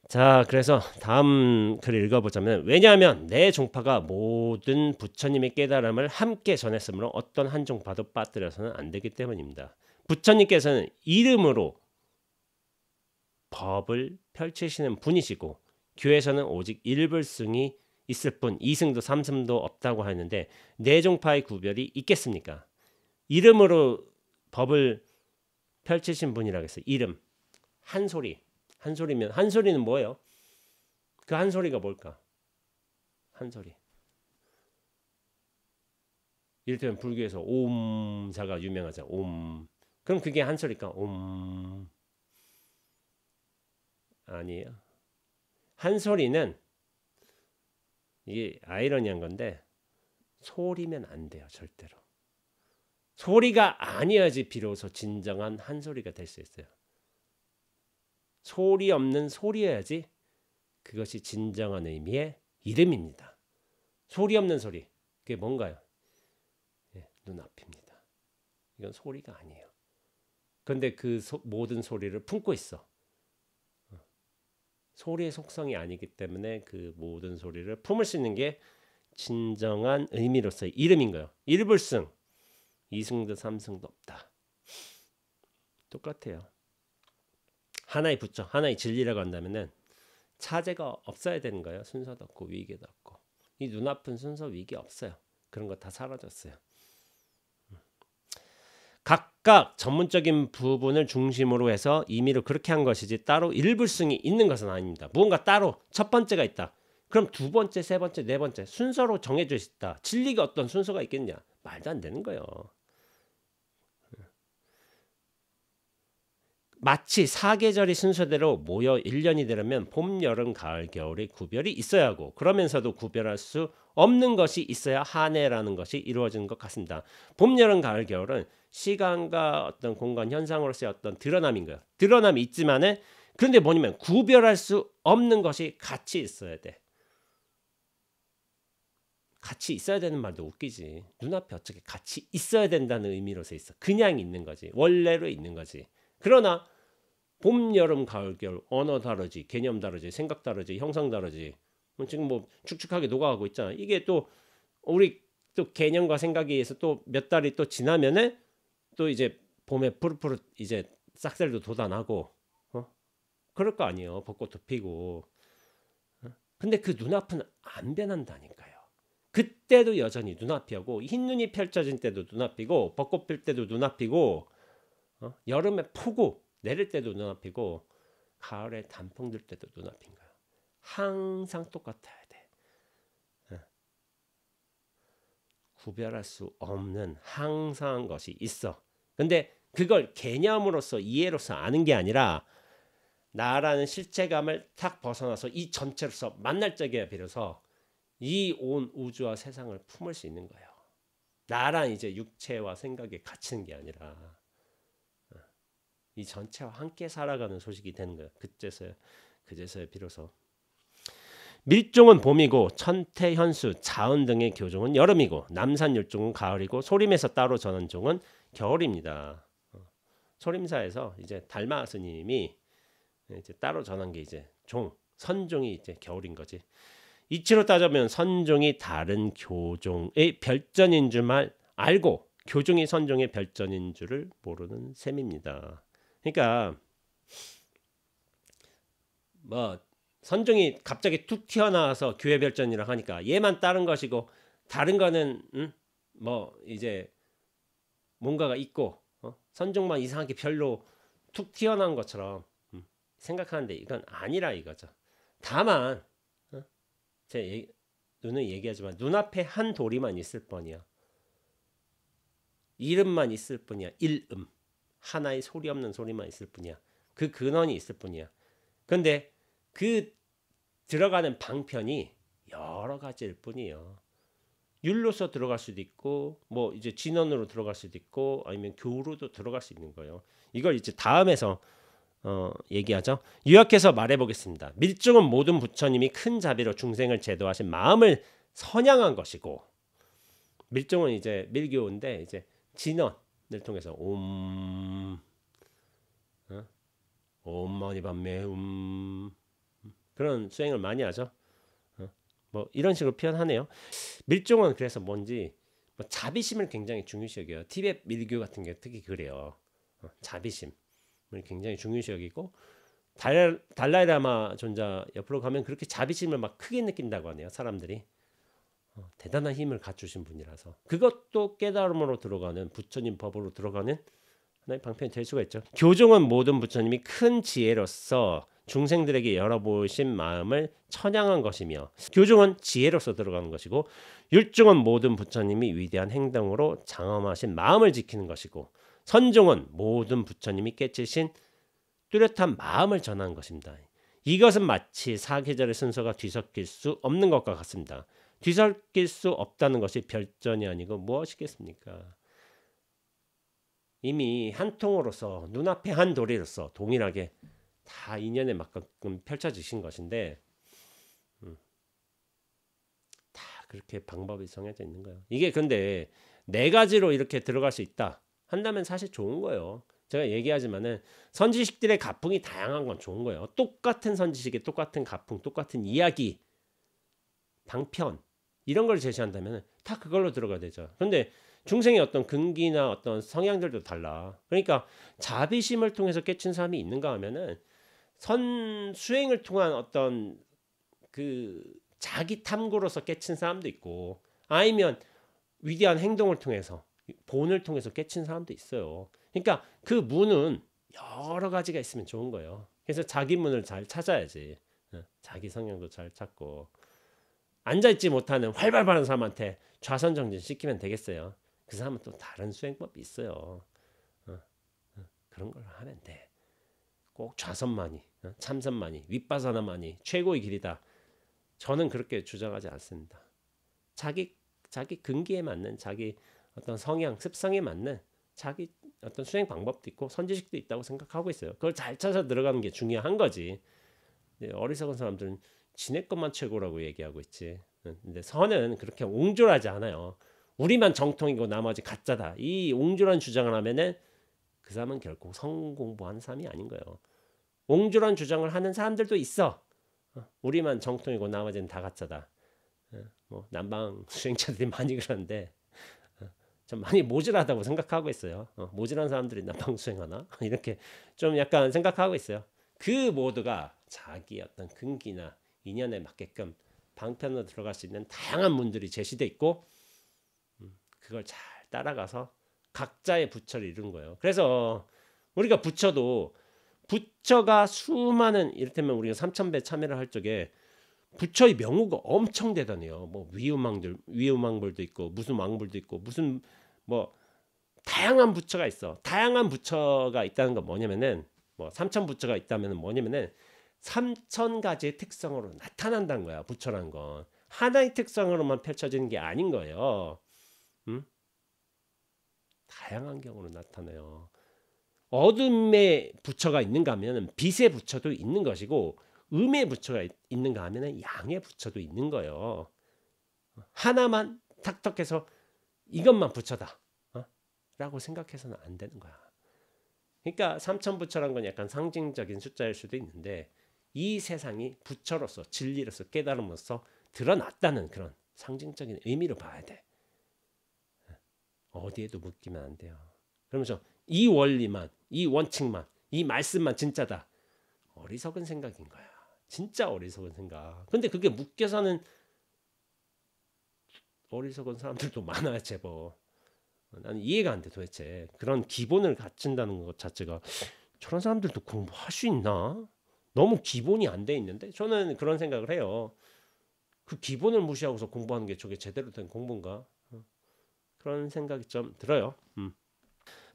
A: 자, 그래서 다음 글을 읽어보자면, 왜냐하면 내 종파가 모든 부처님의 깨달음을 함께 전했으므로 어떤 한 종파도 빠뜨려서는 안 되기 때문입니다. 부처님께서는 이름으로 법을 펼치시는 분이시고 교회에서는 오직 일불승이 있을 뿐 2승도 3승도 없다고 하는데 내 종파의 구별이 있겠습니까? 이름으로 법을 펼치신 분이라고 했어요. 이름, 한 소리. 한 소리면 한 소리는 뭐예요? 그 한 소리가 뭘까? 한 소리. 이를테면 불교에서 옴자가 유명하죠. 옴. 그럼 그게 한 소리일까? 옴. 아니에요. 한 소리는 이게 아이러니한 건데 소리면 안 돼요. 절대로. 소리가 아니어야지 비로소 진정한 한 소리가 될 수 있어요. 소리 없는 소리여야지 그것이 진정한 의미의 이름입니다. 소리 없는 소리. 그게 뭔가요? 눈앞입니다. 이건 소리가 아니에요. 그런데 그 모든 소리를 품고 있어. 소리의 속성이 아니기 때문에 그 모든 소리를 품을 수 있는 게 진정한 의미로서의 이름인 거예요. 1불승, 2승도 3승도 없다. 똑같아요. 하나의 부처, 하나의 진리라고 한다면은 차제가 없어야 되는 거예요. 순서도 없고 위계도 없고. 이 눈앞은 순서 위계 없어요. 그런 거 다 사라졌어요. 각각 전문적인 부분을 중심으로 해서 임의로 그렇게 한 것이지 따로 일불승이 있는 것은 아닙니다. 무언가 따로 첫 번째가 있다. 그럼 두 번째, 세 번째, 네 번째 순서로 정해져 있다. 진리가 어떤 순서가 있겠냐? 말도 안 되는 거예요. 마치 사계절이 순서대로 모여 1년이 되려면 봄, 여름, 가을, 겨울의 구별이 있어야 하고 그러면서도 구별할 수 없는 것이 있어야 한 해라는 것이 이루어지는 것 같습니다. 봄, 여름, 가을, 겨울은 시간과 어떤 공간 현상으로서의 어떤 드러남인 거예요. 드러남이 있지만은 그런데 뭐냐면 구별할 수 없는 것이 같이 있어야 돼. 같이 있어야 되는 말도 웃기지. 눈앞에 어떻게 같이 있어야 된다는 의미로서 있어. 그냥 있는 거지. 원래로 있는 거지. 그러나 봄, 여름, 가을, 겨울 언어 다르지, 개념 다르지, 생각 다르지, 형상 다르지. 지금 뭐 축축하게 녹아가고 있잖아. 이게 또 우리 또 개념과 생각에 의해서 또 몇 달이 또 지나면은 또 이제 봄에 푸릇푸릇 이제 싹살도 돋아나고 그럴 거 아니에요. 벚꽃도 피고. 근데 그 눈앞은 안 변한다니까요. 그때도 여전히 눈앞이고 흰눈이 펼쳐진 때도 눈앞이고 벚꽃 필 때도 눈앞이고 여름에 폭우 내릴 때도 눈앞이고 가을에 단풍 들 때도 눈앞인 거예요. 항상 똑같아야 돼. 구별할 수 없는 항상한 것이 있어. 근데 그걸 개념으로서 이해로서 아는 게 아니라 나라는 실체감을 탁 벗어나서 이 전체로서 만날 적에 비로소 이 온 우주와 세상을 품을 수 있는 거예요. 나란 이제 육체와 생각에 갇히는 게 아니라 이 전체와 함께 살아가는 소식이 되는 거예요. 그제서야 비로소 밀종은 봄이고 천태, 현수, 자은 등의 교종은 여름이고 남산 율종은 가을이고 소림에서 따로 전한 종은 겨울입니다. 소림사에서 이제 달마 스님이 이제 따로 전한 게 이제 선종이 이제 겨울인 거지. 이치로 따져보면 선종이 다른 교종의 별전인 줄만 알고 교종이 선종의 별전인 줄을 모르는 셈입니다. 그러니까 뭐 선종이 갑자기 툭 튀어나와서 교회 별전이라고 하니까 얘만 따른 것이고 다른 거는 뭐 이제 뭔가가 있고 선종만 이상하게 별로 툭 튀어나온 것처럼 생각하는데 이건 아니라 이거죠. 다만 제 눈은 얘기하지만 눈앞에 한 도리만 있을 뿐이야. 이름만 있을 뿐이야. 일음. 하나의 소리 없는 소리만 있을 뿐이야. 그 근원이 있을 뿐이야. 근데 그 들어가는 방편이 여러 가지일 뿐이에요. 율로서 들어갈 수도 있고 뭐 이제 진원으로 들어갈 수도 있고 아니면 교로도 들어갈 수 있는 거예요. 이걸 이제 다음에서 얘기하죠. 요약해서 말해보겠습니다. 밀종은 모든 부처님이 큰 자비로 중생을 제도하신 마음을 선양한 것이고 밀종은 이제 밀교인데 이제 진언을 통해서 옴 머니 밤매 그런 수행을 많이 하죠. 뭐 이런 식으로 표현하네요. 밀종은 그래서 뭔지 뭐 자비심을 굉장히 중요시 여겨요. 티베트 밀교 같은 게 특히 그래요. 자비심 굉장히 중요시 여기고 달라이라마 존자 옆으로 가면 그렇게 자비심을 막 크게 느낀다고 하네요. 사람들이 대단한 힘을 갖추신 분이라서 그것도 깨달음으로 들어가는 부처님 법으로 들어가는 하나의 방편이 될 수가 있죠. 교종은 모든 부처님이 큰 지혜로서 중생들에게 열어보신 마음을 찬양한 것이며 교종은 지혜로서 들어가는 것이고 율종은 모든 부처님이 위대한 행동으로 장엄하신 마음을 지키는 것이고 선종은 모든 부처님이 깨치신 뚜렷한 마음을 전하는 것입니다. 이것은 마치 사계절의 순서가 뒤섞일 수 없는 것과 같습니다. 뒤섞일 수 없다는 것이 별전이 아니고 무엇이겠습니까? 이미 한 통으로서 눈앞에 한 도리로서 동일하게 다 인연에 맞게끔 펼쳐지신 것인데 다 그렇게 방법이 정해져 있는 거예요. 이게 근데 네 가지로 이렇게 들어갈 수 있다 한다면 사실 좋은 거예요. 제가 얘기하지만은 선지식들의 가풍이 다양한 건 좋은 거예요. 똑같은 선지식에 똑같은 가풍, 똑같은 이야기, 방편 이런 걸 제시한다면 다 그걸로 들어가야 되죠. 근데 중생의 어떤 근기나 어떤 성향들도 달라. 그러니까 자비심을 통해서 깨친 사람이 있는가 하면은 수행을 통한 어떤 그 자기 탐구로서 깨친 사람도 있고, 아니면 위대한 행동을 통해서 본을 통해서 깨친 사람도 있어요. 그러니까 그 문은 여러 가지가 있으면 좋은 거예요. 그래서 자기 문을 잘 찾아야지. 자기 성향도 잘 찾고, 앉아있지 못하는 활발한 사람한테 좌선정진 시키면 되겠어요. 그 사람은 또 다른 수행법이 있어요. 그런 걸 하면 돼. 꼭 좌선만이, 참선만이, 윗바사나만이 최고의 길이다. 저는 그렇게 주장하지 않습니다. 자기 근기에 맞는, 자기 어떤 성향, 습성에 맞는 자기 어떤 수행 방법도 있고 선지식도 있다고 생각하고 있어요. 그걸 잘 찾아 들어가는 게 중요한 거지. 어리석은 사람들은 지네 것만 최고라고 얘기하고 있지. 근데 선은 그렇게 옹졸하지 않아요. 우리만 정통이고 나머지 가짜다. 이 옹졸한 주장을 하면은 그 사람은 결코 성 공부하는 사람이 아닌 거예요. 옹졸한 주장을 하는 사람들도 있어. 우리만 정통이고 나머지는 다 가짜다. 뭐 남방 수행자들이 많이 그러는데 좀 많이 모질하다고 생각하고 있어요. 모질한 사람들이 남방 수행하나 이렇게 좀 약간 생각하고 있어요. 그 모두가 자기 어떤 근기나 인연에 맞게끔 방편으로 들어갈 수 있는 다양한 문들이 제시돼 있고, 그걸 잘 따라가서 각자의 부처를 이루는 거예요. 그래서 우리가 부처가 수많은, 이를테면 우리가 삼천배 참여를 할 적에 부처의 명우가 엄청 대단해요. 뭐 위음왕불도 있고 무슨 왕불도 있고 무슨 뭐 다양한 부처가 있어. 다양한 부처가 있다는 건 뭐냐면은, 뭐 삼천 부처가 있다면 뭐냐면은 3,000가지의 특성으로 나타난다는 거야. 부처라는 건 하나의 특성으로만 펼쳐지는 게 아닌 거예요. 다양한 경우로 나타나요. 어둠의 부처가 있는가 하면 빛의 부처도 있는 것이고, 음의 부처가 있는가 하면 양의 부처도 있는 거예요. 하나만 탁탁해서 이것만 부처다 라고 생각해서는 안 되는 거야. 그러니까 삼천부처란 건 약간 상징적인 숫자일 수도 있는데, 이 세상이 부처로서, 진리로서, 깨달음으로써 드러났다는 그런 상징적인 의미로 봐야 돼. 어디에도 묶이면 안 돼요. 그러면서 이 원리만, 이 원칙만, 이 말씀만 진짜다. 어리석은 생각인 거야. 진짜 어리석은 생각. 근데 그게 묶여서는 어리석은 사람들도 많아요, 제법. 나는 이해가 안 돼, 도대체. 그런 기본을 갖춘다는 것 자체가, 저런 사람들도 공부할 수 있나? 너무 기본이 안 돼 있는데? 저는 그런 생각을 해요. 그 기본을 무시하고서 공부하는 게 저게 제대로 된 공부인가? 그런 생각이 좀 들어요.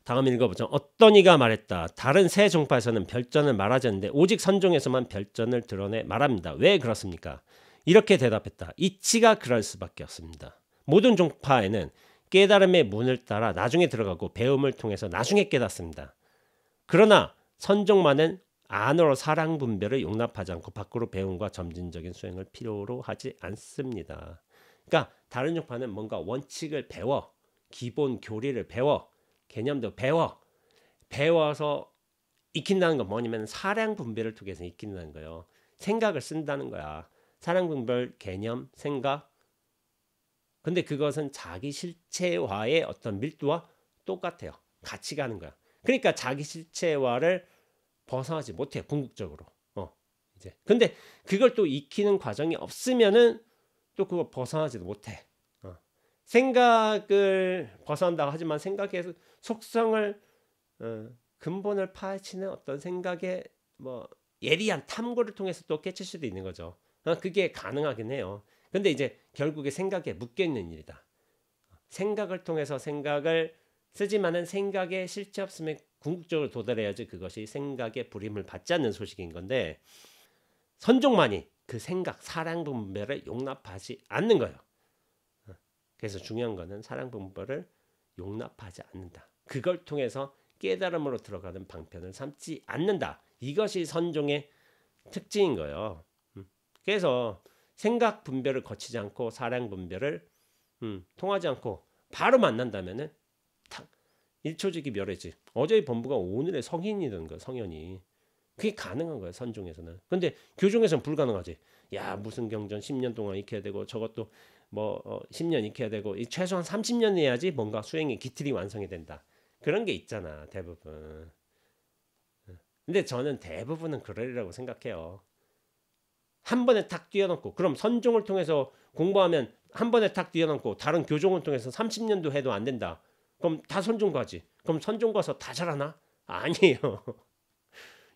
A: 다음 읽어보죠. 어떤 이가 말했다. 다른 새 종파에서는 별전을 말하지 않는데 오직 선종에서만 별전을 드러내 말합니다. 왜 그렇습니까? 이렇게 대답했다. 이치가 그럴 수밖에 없습니다. 모든 종파에는 깨달음의 문을 따라 나중에 들어가고 배움을 통해서 나중에 깨닫습니다. 그러나 선종만은 안으로 사랑 분별을 용납하지 않고 밖으로 배움과 점진적인 수행을 필요로 하지 않습니다. 그러니까 다른 종파는 뭔가 원칙을 배워, 기본 교리를 배워, 개념도 배워서 익힌다는 건 뭐냐면 사량 분별을 통해서 익힌다는 거예요. 생각을 쓴다는 거야. 사량 분별, 개념, 생각. 근데 그것은 자기 실체와의 어떤 밀도와 똑같아요. 같이 가는 거야. 그러니까 자기 실체와를 벗어나지 못해, 궁극적으로. 이제. 근데 그걸 또 익히는 과정이 없으면은 또 그거 벗어나지도 못해. 생각을 벗어난다고 하지만 생각의 속성을, 근본을 파헤치는 어떤 생각의 뭐 예리한 탐구를 통해서 또 깨칠 수도 있는 거죠. 그게 가능하긴 해요. 근데 이제 결국에 생각에 묶여 있는 일이다. 생각을 통해서 생각을 쓰지만은 생각에 실체 없으면 궁극적으로 도달해야지 그것이 생각의 불임을 받지 않는 소식인 건데, 선종만이 그 생각, 사랑 분별을 용납하지 않는 거예요. 그래서 중요한 거는 사랑 분별을 용납하지 않는다. 그걸 통해서 깨달음으로 들어가는 방편을 삼지 않는다. 이것이 선종의 특징인 거예요. 그래서 생각 분별을 거치지 않고 사랑 분별을 통하지 않고 바로 만난다면은 일초직이 멸해지. 어제의 법무가 오늘의 성인이 되는 거야, 성현이. 그게 가능한 거야, 선종에서는. 근데 교종에서는 불가능하지. 야, 무슨 경전 10년 동안 익혀야 되고 저것도 뭐 10년 익혀야 되고 최소한 30년 해야지 뭔가 수행의 기틀이 완성이 된다. 그런 게 있잖아, 대부분. 근데 저는 대부분은 그러리라고 생각해요. 한 번에 탁 뛰어넘고, 그럼 선종을 통해서 공부하면 한 번에 탁 뛰어넘고 다른 교종을 통해서 30년도 해도 안 된다. 그럼 다 선종 가지. 그럼 선종 가서 다 잘하나? 아니에요.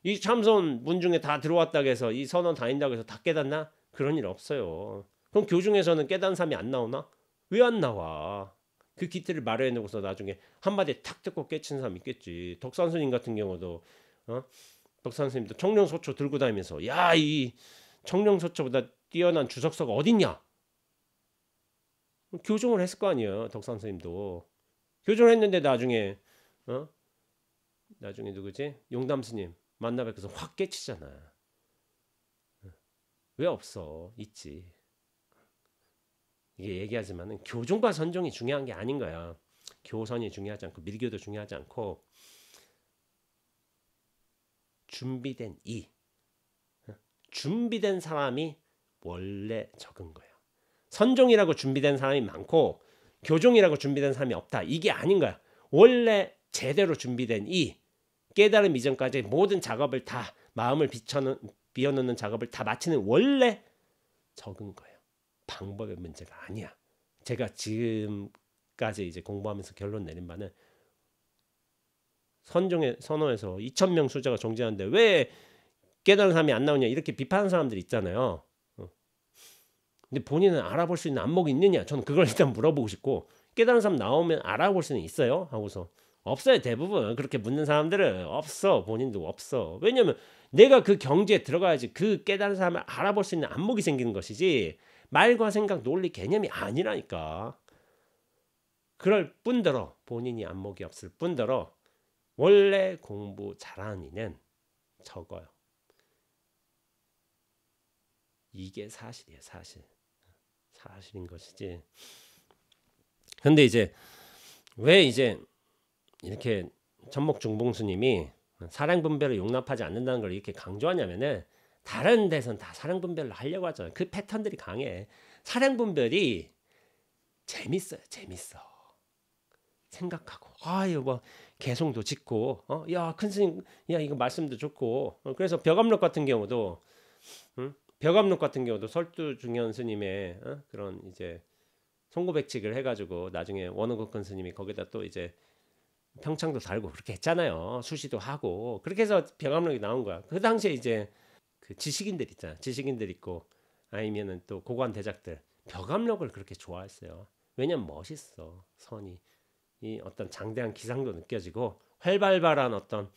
A: 이 참선 문 중에 다 들어왔다고 해서 이 선언 다닌다고 해서 다 깨닫나? 그런 일 없어요. 그럼 교중에서는 깨닫는 사람이 안 나오나? 왜 안 나와? 그 기틀을 마련해놓고서 나중에 한마디 탁 듣고 깨친 사람 있겠지. 덕산스님 같은 경우도 덕산스님도 청룡소초 들고 다니면서 야, 이 청룡소초보다 뛰어난 주석서가 어딨냐? 교종을 했을 거 아니에요. 덕산스님도 교종을 했는데 나중에 나중에 누구지? 용담스님 만나 뵙고서 확 깨치잖아. 왜 없어? 있지. 이게 얘기하지만은 교종과 선종이 중요한 게 아닌 거야. 교선이 중요하지 않고 밀교도 중요하지 않고 준비된 준비된 사람이 원래 적은 거예요. 선종이라고 준비된 사람이 많고 교종이라고 준비된 사람이 없다. 이게 아닌 거야. 원래 제대로 준비된 깨달음 이전까지 모든 작업을 다 마음을 비워놓는 작업을 다 마치는 원래 적은 거예요. 방법의 문제가 아니야. 제가 지금까지 이제 공부하면서 결론 내린 바는 선종의 선언에서 2,000명 수자가 정지하는데 왜 깨달은 사람이 안 나오냐 이렇게 비판하는 사람들이 있잖아요. 근데 본인은 알아볼 수 있는 안목이 있느냐? 저는 그걸 일단 물어보고 싶고 깨달은 사람 나오면 알아볼 수는 있어요? 하고서 없어요. 대부분 그렇게 묻는 사람들은 없어. 본인도 없어. 왜냐면 내가 그 경지에 들어가야지 그 깨달은 사람을 알아볼 수 있는 안목이 생기는 것이지 말과 생각, 논리, 개념이 아니라니까. 그럴 뿐더러 본인이 안목이 없을 뿐더러 원래 공부 잘하는 이는 적어요. 이게 사실이에요. 사실인 것이지. 근데 이제 왜 이제 이렇게 천목중봉스님이 사량분별을 용납하지 않는다는 걸 이렇게 강조하냐면은 다른 데선 다 사량분별을 하려고 하잖아요. 그 패턴들이 강해. 사량분별이 재밌어요. 생각하고 이거 뭐 개송도 짓고 야 큰스님 야 이거 말씀도 좋고 그래서 벽암록 같은 경우도 벽암록 같은 경우도 설두중현 스님의 그런 이제 송구백칙을 해가지고 나중에 원어국근 스님이 거기다 또 이제 평창도 달고 그렇게 했잖아요. 수시도 하고 그렇게 해서 벽암록이 나온 거야. 그 당시에 이제 그 지식인들 있잖아. 지식인들 있고 아니면은 또 고관 대작들 벽암록을 그렇게 좋아했어요. 왜냐면 멋있어. 선이 이 어떤 장대한 기상도 느껴지고 활발한 어떤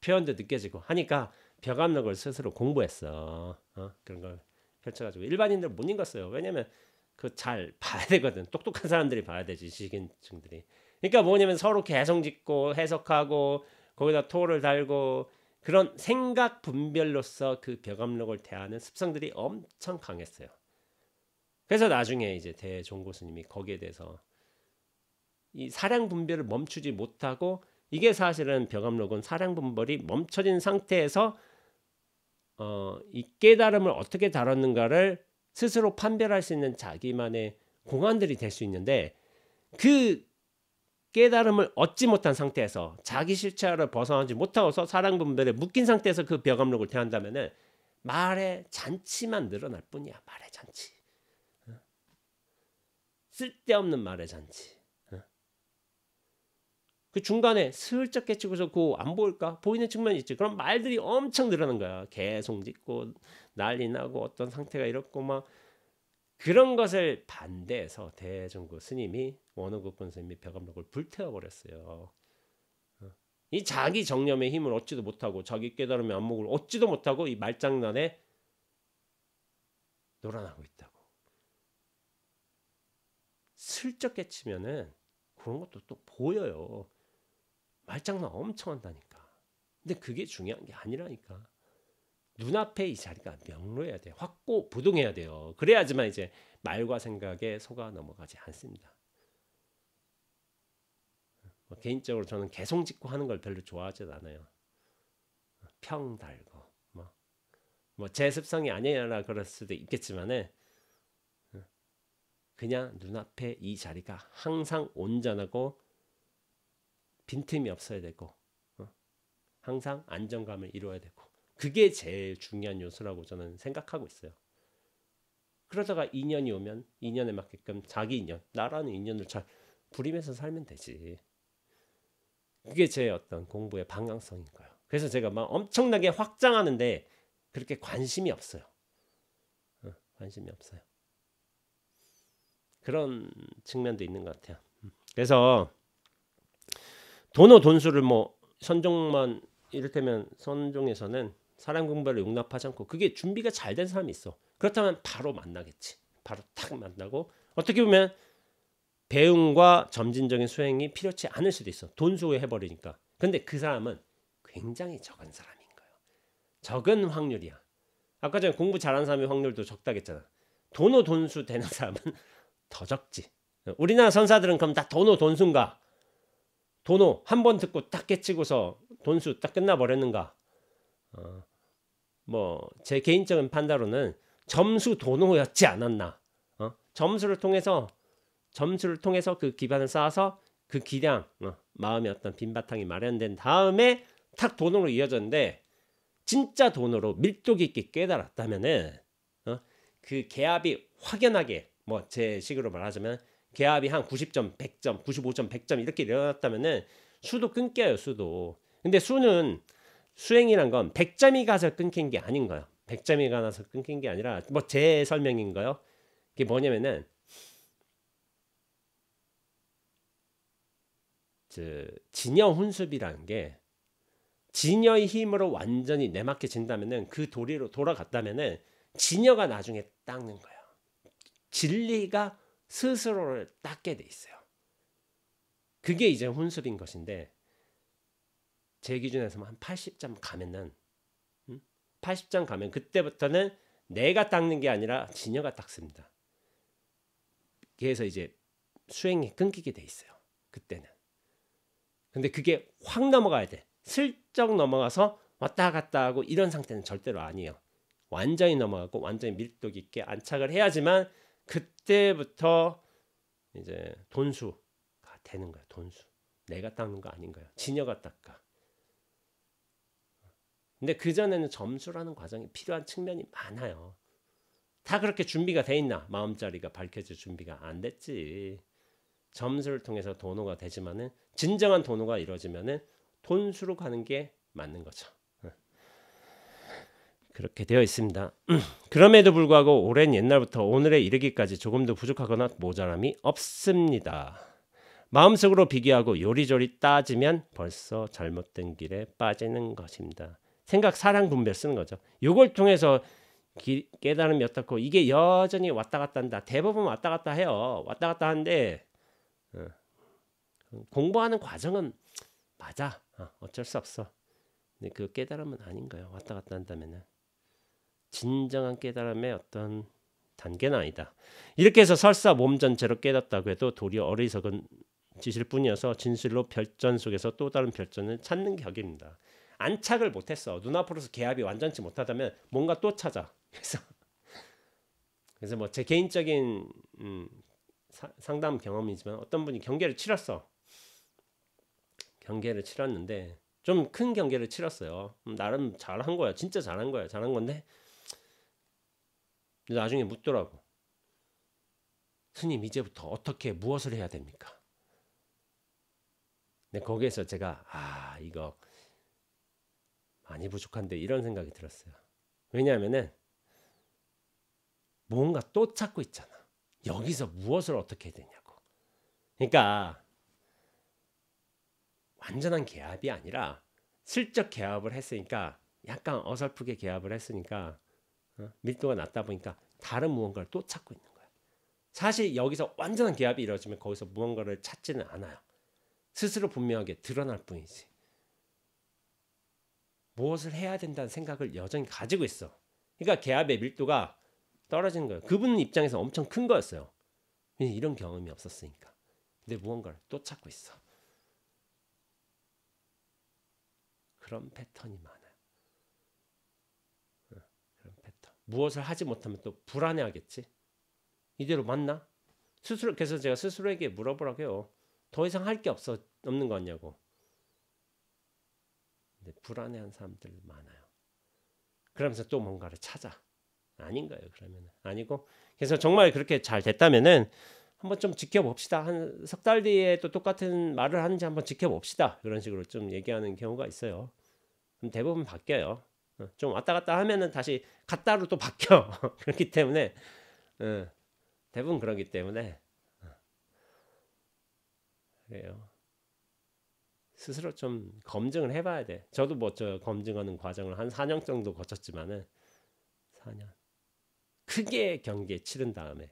A: 표현도 느껴지고 하니까 벽암록을 스스로 공부했어. 그런 걸 펼쳐가지고 일반인들 못 읽었어요. 왜냐면 그 잘 봐야 되거든. 똑똑한 사람들이 봐야 되지. 지식인층들이. 그러니까 뭐냐면 서로 개성짓고 해석하고 거기다 토를 달고 그런 생각 분별로서 그 벽암록을 대하는 습성들이 엄청 강했어요. 그래서 나중에 이제 대종고 스님이 거기에 대해서 이 사량 분별을 멈추지 못하고 이게 사실은 벽암록은 사량 분별이 멈춰진 상태에서 이 깨달음을 어떻게 다뤘는가를 스스로 판별할 수 있는 자기만의 공안들이 될 수 있는데 그 깨달음을 얻지 못한 상태에서 자기 실체를 벗어나지 못하고서 사량 분별에 묶인 상태에서 그 벽암록을 대한다면은 말의 잔치만 늘어날 뿐이야. 말의 잔치. 쓸데없는 말의 잔치. 그 중간에 슬쩍 깨치고서 그 안 보일까? 보이는 측면이 있지. 그럼 말들이 엄청 늘어난 거야. 개송 짓고 난리 나고 어떤 상태가 이렇고 막 그런 것을 반대해서 대종고 스님이 원어국본 스님이 벽암록을 불태워 버렸어요. 이 자기 정념의 힘을 얻지도 못하고 자기 깨달음의 안목을 얻지도 못하고 이 말장난에 놀아나고 있다고. 슬쩍 깨치면은 그런 것도 또 보여요. 말장난 엄청 한다니까. 근데 그게 중요한 게 아니라니까. 눈앞에 이 자리가 명료해야 돼요. 확고부동해야 돼요. 그래야지만 이제 말과 생각에 속아 넘어가지 않습니다. 개인적으로 저는 개송 짓고 하는 걸 별로 좋아하지 않아요. 평 달고 뭐 제 습성이 아니라 그럴 수도 있겠지만은 그냥 눈앞에 이 자리가 항상 온전하고 빈틈이 없어야 되고 항상 안정감을 이루어야 되고 그게 제일 중요한 요소라고 저는 생각하고 있어요. 그러다가 인연이 오면 인연에 맞게끔 자기 인연, 나라는 인연을 잘 부리면서 살면 되지. 그게 제 어떤 공부의 방향성인 거예요. 그래서 제가 막 엄청나게 확장하는데 그렇게 관심이 없어요. 관심이 없어요. 그런 측면도 있는 것 같아요. 그래서 도노 돈수를 뭐 선종만 이를테면 선종에서는 사람 공부를 용납하지 않고 그게 준비가 잘 된 사람이 있어. 그렇다면 바로 만나겠지. 바로 탁 만나고 어떻게 보면 배움과 점진적인 수행이 필요치 않을 수도 있어. 돈수에 해버리니까. 근데 그 사람은 굉장히 적은 사람인 거예요. 적은 확률이야. 아까 전에 공부 잘하는 사람의 확률도 적다겠잖아. 도노 돈수 되는 사람은 더 적지. 우리나라 선사들은 그럼 다 도노 돈수인가? 도노 한 번 듣고 딱 깨치고서 돈수 딱 끝나버렸는가? 뭐 제 개인적인 판단으로는 점수 도노였지 않았나? 점수를 통해서 그 기반을 쌓아서 그 기량, 마음의 어떤 빈바탕이 마련된 다음에 탁 도노로 이어졌는데 진짜 도노로 밀도 깊게 깨달았다면은 그 개압이 확연하게 뭐 제 식으로 말하자면 개압이 한 90점, 100점, 95점, 100점 이렇게 일어났다면은 수도 끊겨요, 수도. 근데 수는 수행이란 건 100점이 가서 끊긴 게 아닌 거예요. 100점이 가서 끊긴 게 아니라 뭐 제 설명인 거예요. 그게 뭐냐면은 진여 훈습이라는 게 진여의 힘으로 완전히 내맡겨진다면은 그 도리로 돌아갔다면은 진여가 나중에 닦는 거예요. 진리가 스스로를 닦게 돼 있어요. 그게 이제 훈습인 것인데 제 기준에서 한 80점 가면은 80점 가면 그때부터는 내가 닦는 게 아니라 진여가 닦습니다. 그래서 이제 수행이 끊기게 돼 있어요. 그때는. 근데 그게 확 넘어가야 돼. 슬쩍 넘어가서 왔다 갔다 하고 이런 상태는 절대로 아니에요. 완전히 넘어가고 완전히 밀도 깊게 안착을 해야지만 그때부터 이제 돈수가 되는 거야. 돈수. 내가 닦는 거 아닌 거야. 진여가 닦아. 근데 그전에는 점수라는 과정이 필요한 측면이 많아요. 다 그렇게 준비가 돼 있나? 마음자리가 밝혀질 준비가 안 됐지. 점수를 통해서 도노가 되지만은 진정한 도노가 이루어지면은 돈수로 가는 게 맞는 거죠. 그렇게 되어 있습니다. 그럼에도 불구하고 오랜 옛날부터 오늘에 이르기까지 조금도 부족하거나 모자람이 없습니다. 마음속으로 비교하고 요리조리 따지면 벌써 잘못된 길에 빠지는 것입니다. 생각, 사랑, 분별 쓰는 거죠. 이걸 통해서 깨달음이 어떻고 이게 여전히 왔다 갔다 한다. 대부분 왔다 갔다 해요. 왔다 갔다 하는데 공부하는 과정은 맞아. 어쩔 수 없어. 근데 그 깨달음은 아닌 거예요. 왔다 갔다 한다면은. 진정한 깨달음의 어떤 단계는 아니다. 이렇게 해서 설사 몸 전체로 깨닫다고 해도 도리어 어리석은 짓일 뿐이어서 진실로 별전 속에서 또 다른 별전을 찾는 격입니다. 안착을 못했어. 눈앞으로서 개합이 완전치 못하다면 뭔가 또 찾아. 그래서 뭐 제 개인적인 상담 경험이지만 어떤 분이 경계를 치렀어. 경계를 치렀는데 좀 큰 경계를 치렀어요. 나름 잘한 거야. 진짜 잘한 거야. 잘한 건데 나중에 묻더라고. 스님 이제부터 어떻게 무엇을 해야 됩니까? 근데 거기에서 제가 이거 많이 부족한데 이런 생각이 들었어요. 왜냐하면은 뭔가 또 찾고 있잖아. 여기서 무엇을 어떻게 해야 되냐고. 그러니까 완전한 개합이 아니라 슬쩍 개합을 했으니까 약간 어설프게 개합을 했으니까 밀도가 낮다 보니까 다른 무언가를 또 찾고 있는 거야. 사실 여기서 완전한 개합이 이루어지면 거기서 무언가를 찾지는 않아요. 스스로 분명하게 드러날 뿐이지. 무엇을 해야 된다는 생각을 여전히 가지고 있어. 그러니까 개합의 밀도가 떨어지는 거예요. 그분 입장에서 엄청 큰 거였어요. 이런 경험이 없었으니까. 근데 무언가를 또 찾고 있어. 그런 패턴이 많아요. 그런 패턴. 무엇을 하지 못하면 또 불안해하겠지. 이대로 맞나? 스스로 그래서 제가 스스로에게 물어보라고요. 더 이상 할 게 없는 거 아니냐고. 근데 불안해한 사람들 많아요. 그러면서 또 뭔가를 찾아. 아닌 거예요. 그러면 아니고. 그래서 정말 그렇게 잘 됐다면은 한번 좀 지켜봅시다. 한 석 달 뒤에 또 똑같은 말을 하는지 한번 지켜봅시다. 그런 식으로 좀 얘기하는 경우가 있어요. 그럼 대부분 바뀌어요. 좀 왔다 갔다 하면은 다시 갔다로 또 바뀌어. 그렇기 때문에 대부분 그러기 때문에 그래요. 스스로 좀 검증을 해봐야 돼. 저도 뭐 저 검증하는 과정을 한 4년 정도 거쳤지만은 4년 크게 경기에 치른 다음에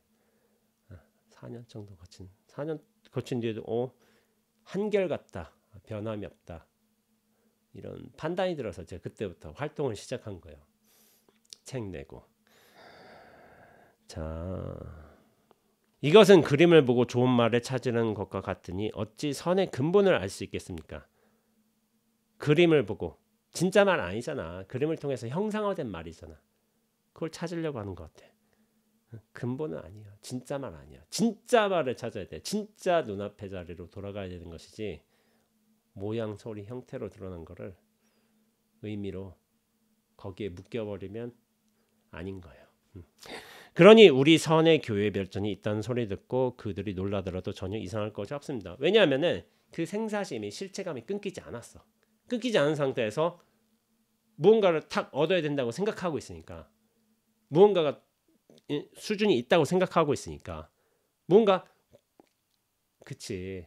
A: 4년 정도 4년 거친 뒤에도 한결같다, 변함이 없다 이런 판단이 들어서 제가 그때부터 활동을 시작한 거예요. 책 내고. 자, 이것은 그림을 보고 좋은 말을 찾으는 것과 같으니 어찌 선의 근본을 알 수 있겠습니까? 그림을 보고 진짜 말 아니잖아. 그림을 통해서 형상화된 말이잖아. 그걸 찾으려고 하는 것 같아. 근본은 아니야. 진짜 말 아니야. 진짜 말을 찾아야 돼. 진짜 눈앞의 자리로 돌아가야 되는 것이지 모양, 소리, 형태로 드러난 거를 의미로 거기에 묶여버리면 아닌 거예요. 그러니 우리 선의 교회 별전이 있다는 소리 듣고 그들이 놀라더라도 전혀 이상할 것이 없습니다. 왜냐하면은 그 생사심이 실체감이 끊기지 않았어. 끊기지 않은 상태에서 무언가를 탁 얻어야 된다고 생각하고 있으니까 무언가가 수준이 있다고 생각하고 있으니까 뭔가 그치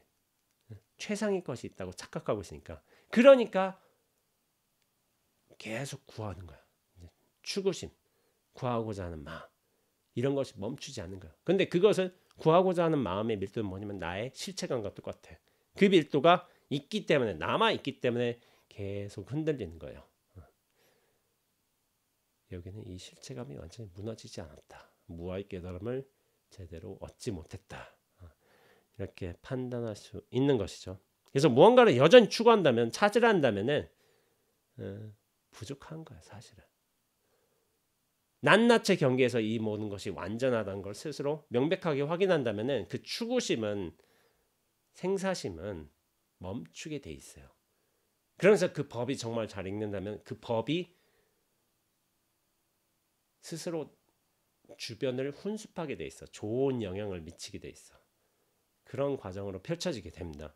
A: 최상의 것이 있다고 착각하고 있으니까 그러니까 계속 구하는 거야. 추구심, 구하고자 하는 마음 이런 것이 멈추지 않는 거야. 근데 그것은 구하고자 하는 마음의 밀도는 뭐냐면 나의 실체감과 똑같아. 그 밀도가 있기 때문에 남아 있기 때문에 계속 흔들리는 거예요. 여기는 이 실체감이 완전히 무너지지 않았다. 무아의 깨달음을 제대로 얻지 못했다. 이렇게 판단할 수 있는 것이죠. 그래서 무언가를 여전히 추구한다면 찾으려 한다면은 부족한 거야 사실은. 낱낱의 경계에서 이 모든 것이 완전하다는 걸 스스로 명백하게 확인한다면은 그 추구심은 생사심은 멈추게 돼 있어요. 그러면서 그 법이 정말 잘 읽는다면 그 법이 스스로 주변을 훈습하게 돼 있어. 좋은 영향을 미치게 돼 있어. 그런 과정으로 펼쳐지게 됩니다.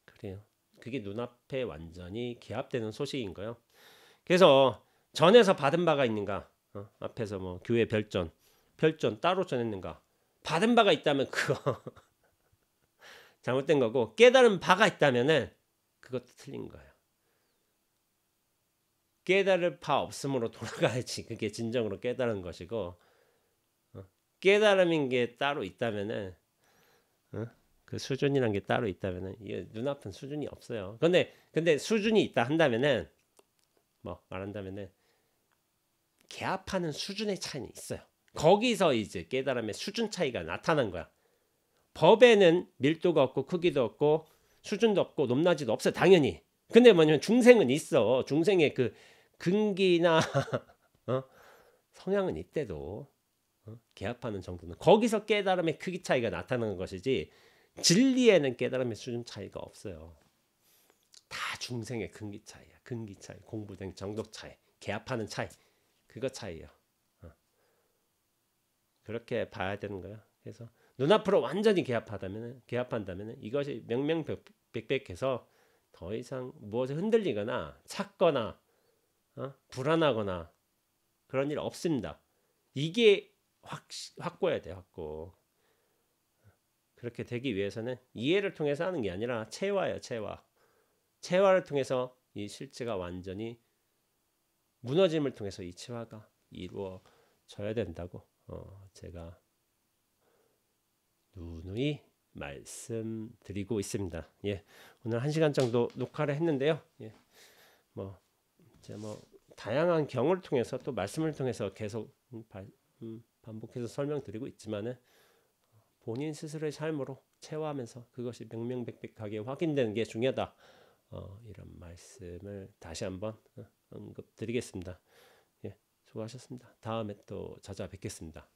A: 그래요. 그게 눈앞에 완전히 개합되는 소식인 거예요. 그래서 전에서 받은 바가 있는가? 앞에서 뭐 교회 별전 따로 전했는가? 받은 바가 있다면 그거 잘못된 거고 깨달은 바가 있다면은 그것도 틀린 거예요. 깨달을 바 없음으로 돌아가야지 그게 진정으로 깨달은 것이고 깨달음인 게 따로 있다면은 그 수준이란 게 따로 있다면은 이게 눈앞은 수준이 없어요. 근데 수준이 있다 한다면은 뭐 말한다면은 개합하는 수준의 차이는 있어요. 거기서 이제 깨달음의 수준 차이가 나타난 거야. 법에는 밀도가 없고 크기도 없고 수준도 없고 높낮이도 없어요. 당연히. 근데 뭐냐면 중생은 있어. 중생의 그 근기나 성향은 이때도 개합하는 정도는 거기서 깨달음의 크기 차이가 나타나는 것이지 진리에는 깨달음의 수준 차이가 없어요. 다 중생의 근기 차이야. 근기 차이, 공부된 정독 차이, 개합하는 차이, 그거 차이요. 그렇게 봐야 되는 거야. 그래서 눈앞으로 완전히 개합한다면 이것이 명명백백해서 더 이상 무엇에 흔들리거나 찾거나 불안하거나 그런 일 없습니다. 이게 확고해야 돼. 확고. 그렇게 되기 위해서는 이해를 통해서 하는 게 아니라 체화예요. 체화를 통해서 이 실체가 완전히 무너짐을 통해서 이 체화가 이루어져야 된다고 제가 누누이 말씀드리고 있습니다. 예, 오늘 1시간 정도 녹화를 했는데요. 예, 제가 다양한 경우를 통해서 또 말씀을 통해서 계속 반복해서 설명드리고 있지만은 본인 스스로의 삶으로 체화하면서 그것이 명명백백하게 확인되는 게 중요하다. 이런 말씀을 다시 한번 언급드리겠습니다. 예, 수고하셨습니다. 다음에 또 찾아뵙겠습니다.